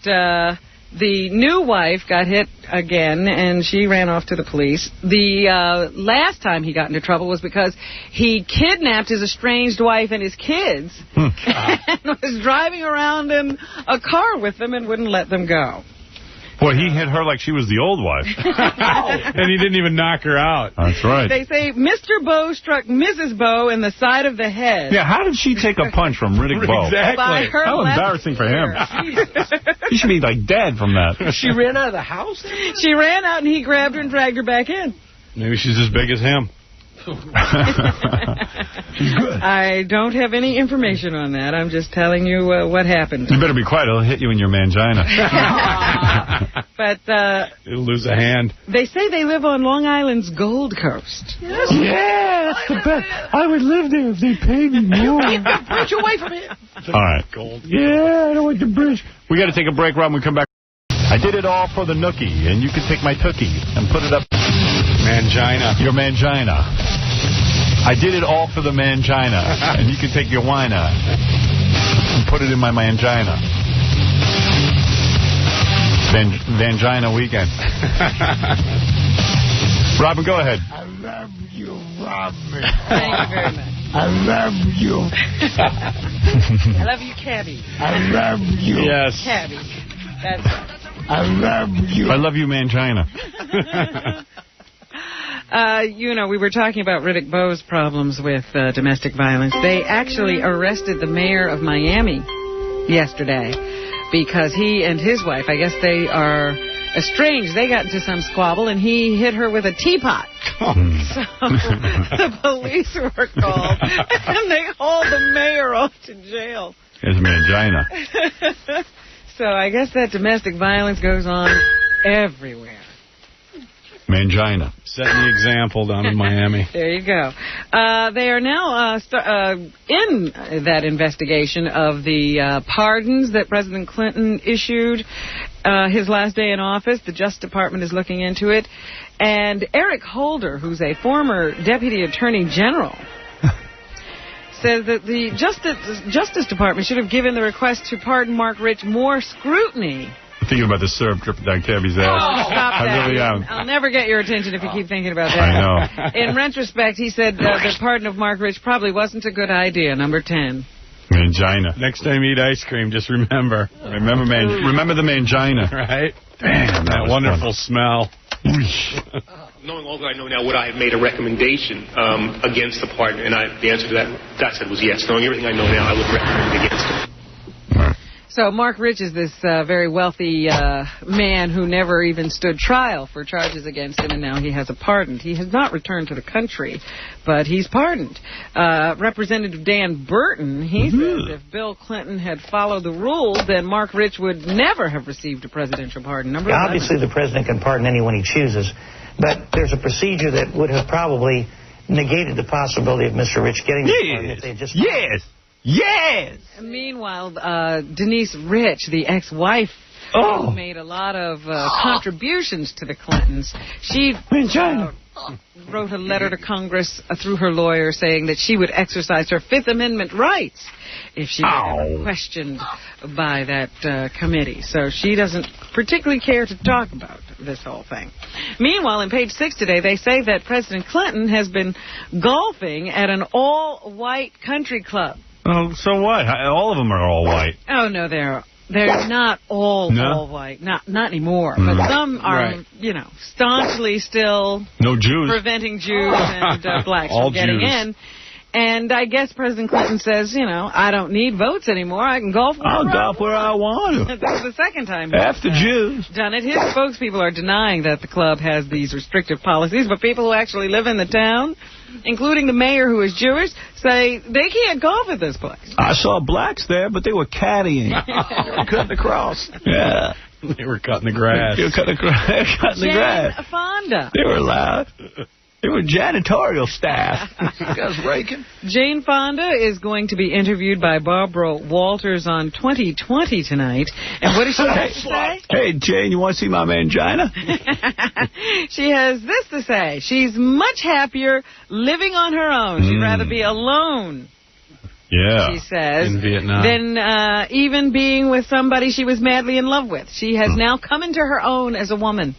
the new wife got hit again, and she ran off to the police. The last time he got into trouble was because he kidnapped his estranged wife and his kids and was driving around in a car with them and wouldn't let them go. Boy, he hit her like she was the old wife. And he didn't even knock her out. That's right. They say Mr. Bowe struck Mrs. Bowe in the side of the head. Yeah, how did she take a punch from Riddick Bowe? Exactly. How embarrassing for him. He should be, dead from that. She ran out of the house? She ran out, and he grabbed her and dragged her back in. Maybe she's as big as him. She's good. I don't have any information on that. I'm just telling you what happened. You better be quiet. It'll hit you in your mangina. But it'll lose a hand. They say they live on Long Island's Gold Coast. Yes. Yeah, that's the best. I would live there if they paid me more. Get the bridge away from here. All right. Gold. Yeah, I don't like the bridge. We got to take a break, Rob. When we come back. I did it all for the nookie, and you can take my tookie and put it up. Mangina. Your mangina. I did it all for the mangina, and you can take your wina and put it in my mangina. Vangina weekend. Robin, go ahead. I love you, Robin. Thank you very much. I love you. I love you, Cabbie. I love you. Yes. Cabbie. That's right. I love you. I love you, mangina. We were talking about Riddick Bowe's problems with domestic violence. They actually arrested the mayor of Miami yesterday because he and his wife, I guess they are estranged. They got into some squabble, and he hit her with a teapot. So the police were called, and they hauled the mayor off to jail. It's mangina. So I guess that domestic violence goes on everywhere. Mangina. Setting the example down in Miami. There you go. They are now in that investigation of the pardons that President Clinton issued his last day in office. The Justice Department is looking into it. And Eric Holder, who's a former Deputy Attorney General, says that the Justice Department should have given the request to pardon Mark Rich more scrutiny. I'm thinking about the syrup dripping down Cabbie's ass. Oh, stop that. I really am. I'll never get your attention if you keep thinking about that. I know. In retrospect, he said the pardon of Mark Rich probably wasn't a good idea. Number 10. Mangina. Next time you eat ice cream, just remember. Remember the mangina. Right? Damn, that wonderful smell. Knowing all that I know now, would I have made a recommendation against the pardon? And the answer to that I said was yes. Knowing everything I know now, I would recommend against it. So Mark Rich is this very wealthy man who never even stood trial for charges against him, and now he has a pardon. He has not returned to the country, but he's pardoned. Representative Dan Burton, he says if Bill Clinton had followed the rules, then Mark Rich would never have received a presidential pardon. Number 11. Obviously, the president can pardon anyone he chooses, but there's a procedure that would have probably negated the possibility of Mr. Rich getting the pardon if they just... Yes! Meanwhile, Denise Rich, the ex-wife, who made a lot of contributions to the Clintons, she wrote a letter to Congress through her lawyer saying that she would exercise her Fifth Amendment rights if she were questioned by that committee. So she doesn't particularly care to talk about this whole thing. Meanwhile, in page 6 today, they say that President Clinton has been golfing at an all-white country club. Oh, so what? All of them are all white. Oh, no, they're not all white. Not anymore. But some are, staunchly still no Jews preventing Jews and blacks from getting in. And I guess President Clinton says, I don't need votes anymore. I can golf where I want to. This is the second time After Jews done it. His spokespeople are denying that the club has these restrictive policies, but people who actually live in the town, including the mayor who is Jewish, say they can't golf at this place. I saw blacks there, but they were caddying. Cutting across. Yeah. They were cutting the grass. They were cutting the grass. Jane Fonda. They were loud. They were janitorial staff. You guys raking? Jane Fonda is going to be interviewed by Barbara Walters on 2020 tonight. And what does she have to say? Hey, Jane, you want to see my mangina? She has this to say. She's much happier living on her own. She'd rather be alone. Yeah. She says. In Vietnam. Than even being with somebody she was madly in love with. She has now come into her own as a woman.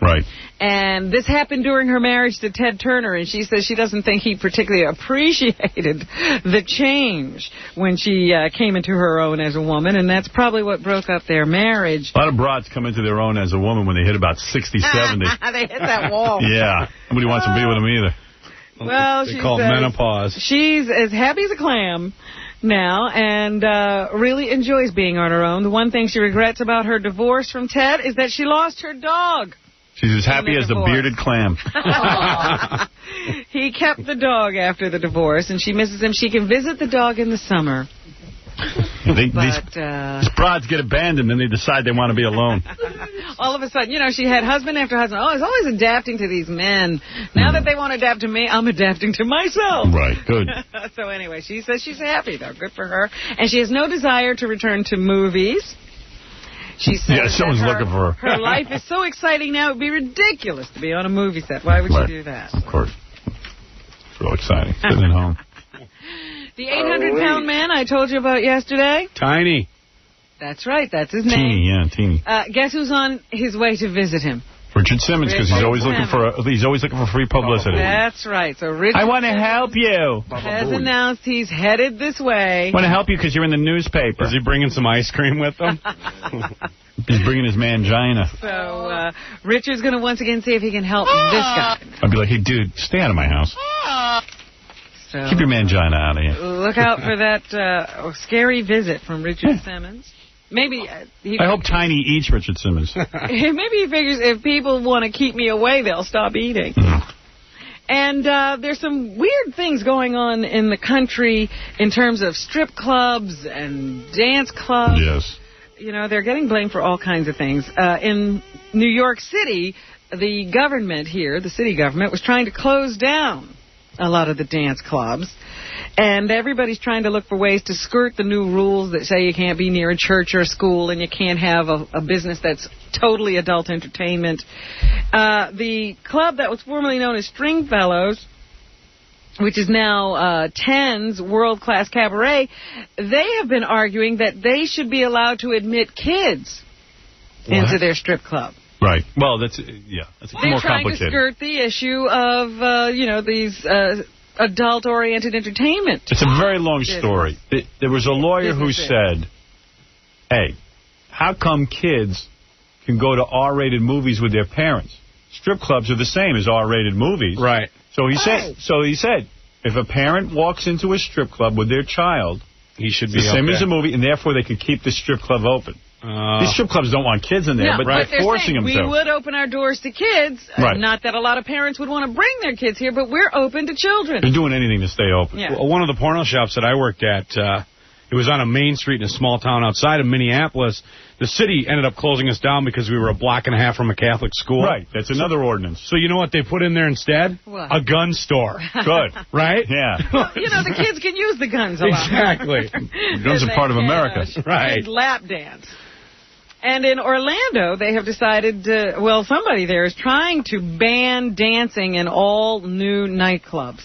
Right. And this happened during her marriage to Ted Turner, and she says she doesn't think he particularly appreciated the change when she came into her own as a woman, and that's probably what broke up their marriage. A lot of broads come into their own as a woman when they hit about 60, 70. They hit that wall. Yeah. Nobody wants to be with them either. Well, they call it menopause. She's as happy as a clam now and really enjoys being on her own. The one thing she regrets about her divorce from Ted is that she lost her dog. She's as happy as the bearded clam. He kept the dog after the divorce, and she misses him. She can visit the dog in the summer. These broads get abandoned, and they decide they want to be alone. All of a sudden, she had husband after husband. Oh, I was always adapting to these men. Now that they want to adapt to me, I'm adapting to myself. Right, good. So anyway, she says she's happy, though. Good for her. And she has no desire to return to movies. She says someone's looking for her. Her life is so exciting now, it would be ridiculous to be on a movie set. Why would she do that? Of course. It's real exciting. Sitting at home. The 800-pound man I told you about yesterday? Tiny. That's right. That's his name. Teeny, yeah, teeny. Guess who's on his way to visit him? Richard Simmons, because he's always looking for free publicity. That's right. So Richard I want to help you. Has announced he's headed this way. I want to help you because you're in the newspaper. Is he bringing some ice cream with him? He's bringing his mangina. So Richard's going to once again see if he can help this guy. I'd be like, hey, dude, stay out of my house. So, keep your mangina out of here. Look out for that scary visit from Richard Simmons. Maybe I hope Tiny eats Richard Simmons. Maybe he figures if people want to keep me away, they'll stop eating. And there's some weird things going on in the country in terms of strip clubs and dance clubs. Yes. They're getting blamed for all kinds of things. In New York City, the government here, the city government, was trying to close down a lot of the dance clubs. And everybody's trying to look for ways to skirt the new rules that say you can't be near a church or a school and you can't have a business that's totally adult entertainment. The club that was formerly known as Stringfellows, which is now 10's World Class Cabaret, they have been arguing that they should be allowed to admit kids into their strip club. Right. Well, that's more complicated. They're trying to skirt the issue of, these adult-oriented entertainment. It's a very long story. There was a lawyer who said, hey, how come kids can go to R-rated movies with their parents? Strip clubs are the same as R-rated movies. Right. So he said, if a parent walks into a strip club with their child, he should be the same as a movie, and therefore they can keep the strip club open. These strip clubs don't want kids in there, but they're forcing them to. We would open our doors to kids. Right. Not that a lot of parents would want to bring their kids here, but we're open to children. They're doing anything to stay open. Yeah. Well, one of the porno shops that I worked at, it was on a main street in a small town outside of Minneapolis. The city ended up closing us down because we were a block and a half from a Catholic school. Right. That's another ordinance. So you know what they put in there instead? What? A gun store. Good. Right? Yeah. Well, the kids can use the guns a lot. Exactly. Guns are part of America. Right. Lap dance. And in Orlando, they have decided, somebody there is trying to ban dancing in all new nightclubs.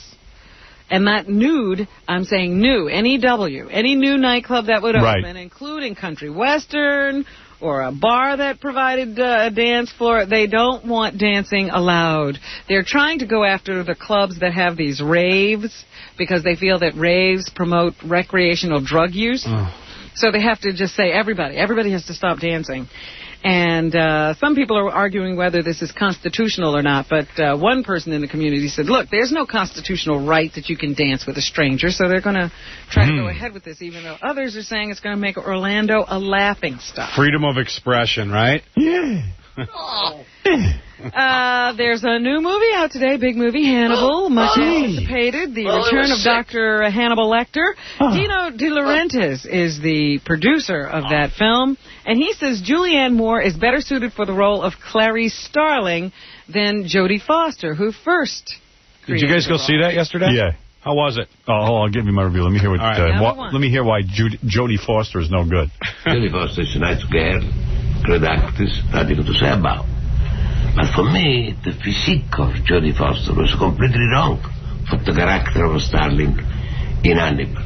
And not nude, I'm saying new, N-E-W. Any new nightclub that would open, including country western or a bar that provided a dance floor, they don't want dancing allowed. They're trying to go after the clubs that have these raves because they feel that raves promote recreational drug use. So they have to just say everybody has to stop dancing. And some people are arguing whether this is constitutional or not, but one person in the community said, look, there's no constitutional right that you can dance with a stranger, so they're going to try to go ahead with this, even though others are saying it's going to make Orlando a laughing stock. Freedom of expression, right? Yeah. There's a new movie out today, big movie, Hannibal, much anticipated. The return of Dr. Hannibal Lecter. Dino De Laurentiis is the producer of that film, and he says Julianne Moore is better suited for the role of Clarice Starling than Jodie Foster, who first Did you guys go see that yesterday? Yeah. How was it? Oh, hold on, give me my review. Let me hear let me hear why Jodie Foster is no good. Jodie Foster is a nice girl, great actress, nothing to say about. But for me, the physique of Jodie Foster was completely wrong for the character of Starling in Hannibal.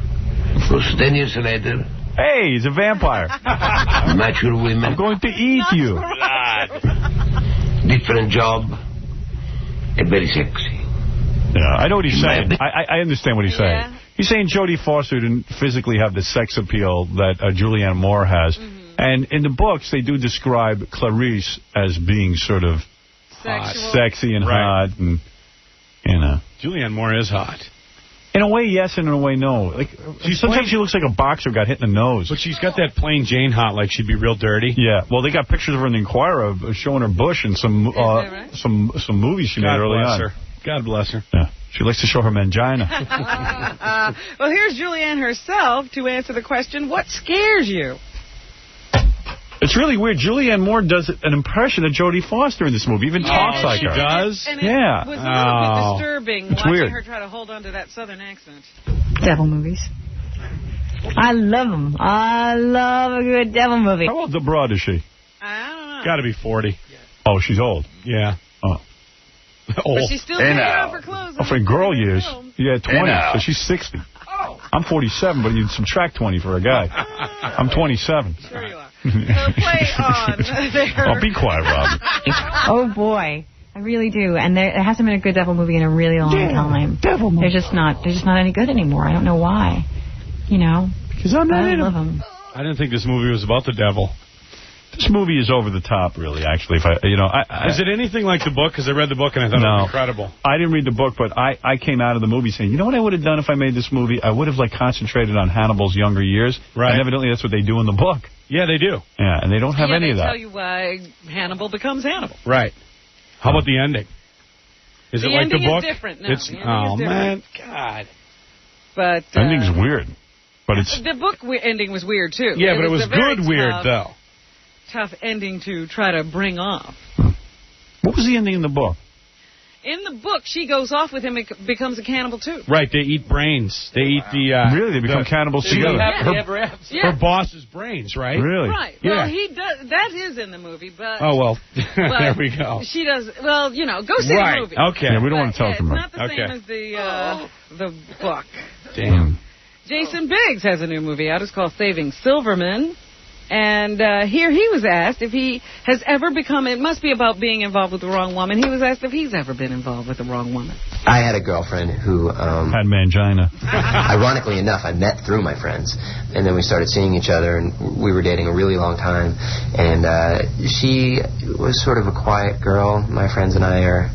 Because 10 years later... Hey, he's a vampire. Mature women... I'm going to eat you. Different job, and very sexy. Yeah, I know what he's saying. I understand what he's saying. He's saying Jodie Foster didn't physically have the sex appeal that Julianne Moore has. And in the books, they do describe Clarice as being sort of sexy and hot, and Julianne Moore is hot. In a way, yes, and in a way, no. Like sometimes she looks like a boxer got hit in the nose. But she's got that plain Jane hot, like she'd be real dirty. Yeah. Well, they got pictures of her in the Inquirer showing her bush in some movies she made early on. God bless her. Yeah. She likes to show her mangina. Well, here's Julianne herself to answer the question, what scares you? It's really weird. Julianne Moore does an impression of Jodie Foster in this movie, even talks like her. She does? And it was a little bit disturbing watching her try to hold on to that southern accent. Devil movies. I love them. I love a good devil movie. How old the broad is she? I don't know. Got to be 40. Oh, she's old. Yeah. Oh. But she's still taking off her clothes. Oh, for girl years. Yeah, 20. So she's 60. I'm 47, but you subtract 20 for a guy. I'm 27. Sure you are. So play on there. Oh, be quiet, Rob. Oh, boy. I really do. And there hasn't been a good devil movie in a really long time. Devil movie. They're just not any good anymore. I don't know why. You know? Because I'm not in love them. I didn't think this movie was about the devil. This movie is over the top, really, actually. Is it anything like the book? Because I read the book and I thought it was incredible. I didn't read the book, but I came out of the movie saying, you know what I would have done if I made this movie? I would have concentrated on Hannibal's younger years. Right. And evidently that's what they do in the book. Yeah, they do. Yeah, and they don't have any of that. They tell you why Hannibal becomes Hannibal. Right. How about the ending? Is it like the book? The ending is different. No, it's, the ending is different. Man. God. But the ending's weird. But it's the book ending was weird, too. Yeah, but it was good weird, though. Tough ending to try to bring off. What was the ending in the book? In the book, she goes off with him and becomes a cannibal, too. Right, they eat brains. They eat the... really? They become cannibals together? Her boss's brains, right? Really? Right. Yeah. Well, he does. That is in the movie, but... Oh, well, there we go. She does... Well, you know, go see the movie. Okay. Yeah, we don't want to tell It's them. not the same as the book. Damn. Jason Biggs has a new movie out. It's called Saving Silverman. And here he was asked if he has ever become... It must be about being involved with the wrong woman. He was asked if he's ever been involved with the wrong woman. I had a girlfriend who... had mangina. Ironically enough, I met through my friends. And then we started seeing each other, and we were dating a really long time. And she was sort of a quiet girl. My friends and I are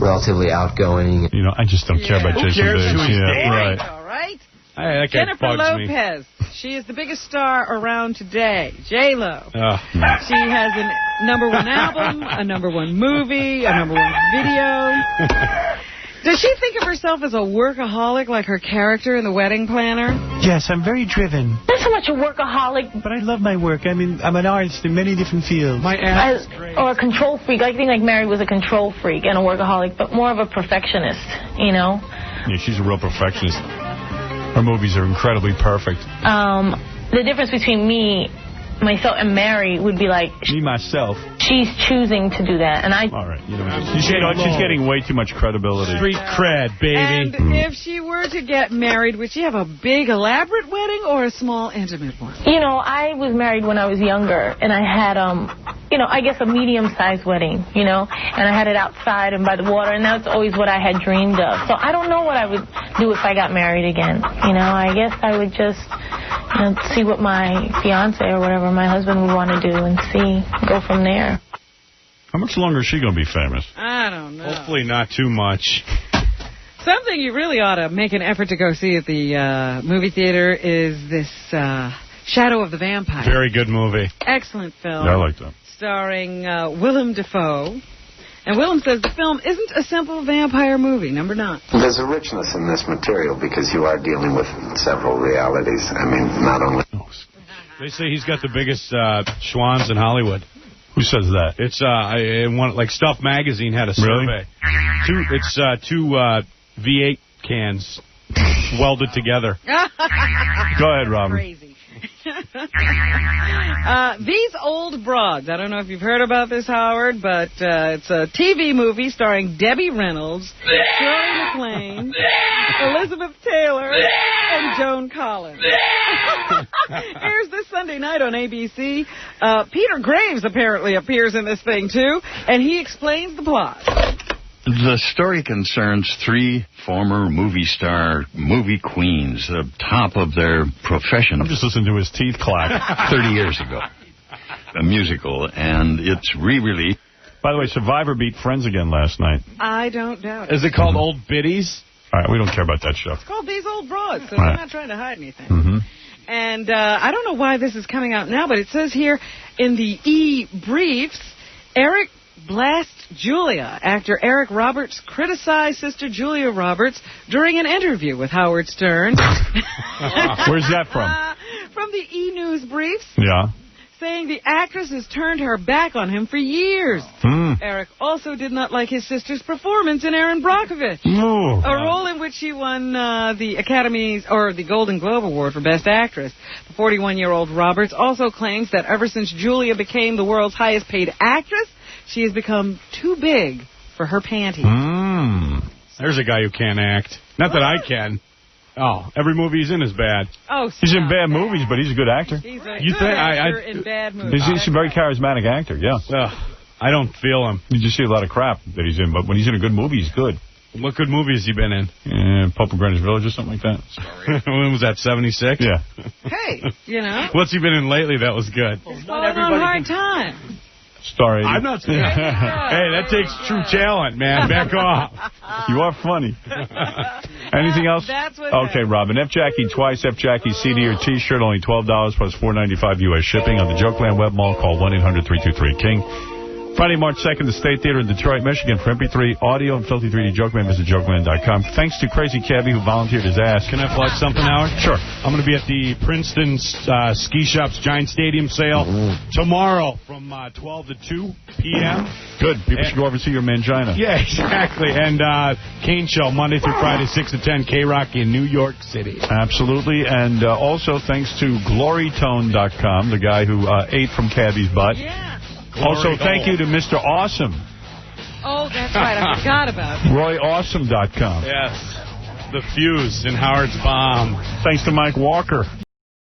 relatively outgoing. You know, I just don't care about Jason Biggs. Yeah, right. All right. That guy Jennifer bugs me. Lopez. She is the biggest star around today. J-Lo. Oh, She has a #1 album, a #1 movie, a #1 video. Does she think of herself as a workaholic like her character in The Wedding Planner? Yes, I'm very driven. Not so much a workaholic. But I love my work. I mean, I'm an artist in many different fields. My ass is great. Or a control freak. I think like Mary was a control freak and a workaholic, but more of a perfectionist, you know? Yeah, she's a real perfectionist. Her movies are incredibly perfect. The difference between me, myself, and Mary would be like... Me, myself. She's choosing to do that, and I... All right. She's getting way too much credibility. Street cred, baby. And if she were to get married, would she have a big, elaborate wedding or a small, intimate one? You know, I was married when I was younger, and I had, you know, I guess a medium-sized wedding, you know, and I had it outside and by the water, and that's always what I had dreamed of. So I don't know what I would do if I got married again. You know, I guess I would just, you know, see what my fiance or whatever, my husband would want to do and go from there. How much longer is she going to be famous? I don't know. Hopefully not too much. Something you really ought to make an effort to go see at the movie theater is this Shadow of the Vampire. Very good movie. Excellent film. Yeah, I like that. Starring Willem Dafoe. And Willem says the film isn't a simple vampire movie. #9. There's a richness in this material because you are dealing with several realities. I mean, not only... They say he's got the biggest schwans in Hollywood. Who says that? It's like Stuff Magazine had a survey. Really? Two V8 cans welded together. Go ahead, Robin. Crazy. These Old Broads. I don't know if you've heard about this, Howard, but it's a TV movie starring Debbie Reynolds, Shirley MacLaine, Elizabeth Taylor, and Joan Collins. Airs this Sunday night on ABC. Peter Graves apparently appears in this thing, too, and he explains the plot. The story concerns 3 former movie star movie queens, the top of their profession. I'm just listening to his teeth clack. 30 years ago. A musical, and it's re-released. By the way, Survivor beat Friends again last night. I don't doubt it. Is it called Old Biddies? All right, we don't care about that show. It's called These Old Broads, so Right. they're not trying to hide anything. And I don't know why this is coming out now, but it says here in the E-Briefs, Eric Blast Julia. Actor Eric Roberts criticized Sister Julia Roberts during an interview with Howard Stern. Where's that from? From the E-News Briefs. Yeah. Saying the actress has turned her back on him for years. Eric also did not like his sister's performance in Erin Brockovich, a role in which she won the Academy's or the Golden Globe Award for Best Actress. The 41-year-old Roberts also claims that ever since Julia became the world's highest-paid actress, she has become too big for her panties. There's a guy who can't act. Not that I can. Oh, every movie he's in is bad. Oh, he's in bad movies, but he's a good actor. He's a good actor in bad movies. He's a very charismatic actor, yeah. I don't feel him. You just see a lot of crap that he's in, but when he's in a good movie, he's good. What good movie has he been in? Pope of Greenwich Village or something like that. When was that, 76? Yeah. Hey, you know. What's he been in lately that was good? Falling on hard times. Star 80. I'm not saying Hey, that takes true talent, man. Back off. You are funny. Anything else? That's what okay, Robin. F. Jackie twice. F. Jackie CD or T-shirt, only $12 plus $4.95 U.S. shipping on the Jokeland Web Mall. Call 1-800-323-KING. Friday, March 2nd, the State Theater in Detroit, Michigan. For MP3 audio and Filthy 3D Jokeman, visit jokeman.com. Thanks to Crazy Cabbie, who volunteered his ass. Can I plug something, Howard? Sure. I'm going to be at the Princeton Ski Shop's Giant Stadium sale tomorrow from 12 to 2 p.m. Good. People should go over and see your mangina. Yeah, exactly. And Kane Show, Monday through Friday, 6 to 10, K-Rock in New York City. Absolutely. And also thanks to glorytone.com, the guy who ate from Cabbie's butt. Yeah. Also, thank you to Mr. Awesome. Oh, that's right. I forgot about it. RoyAwesome.com. Yes. The Fuse in Howard's Bomb. Thanks to Mike Walker.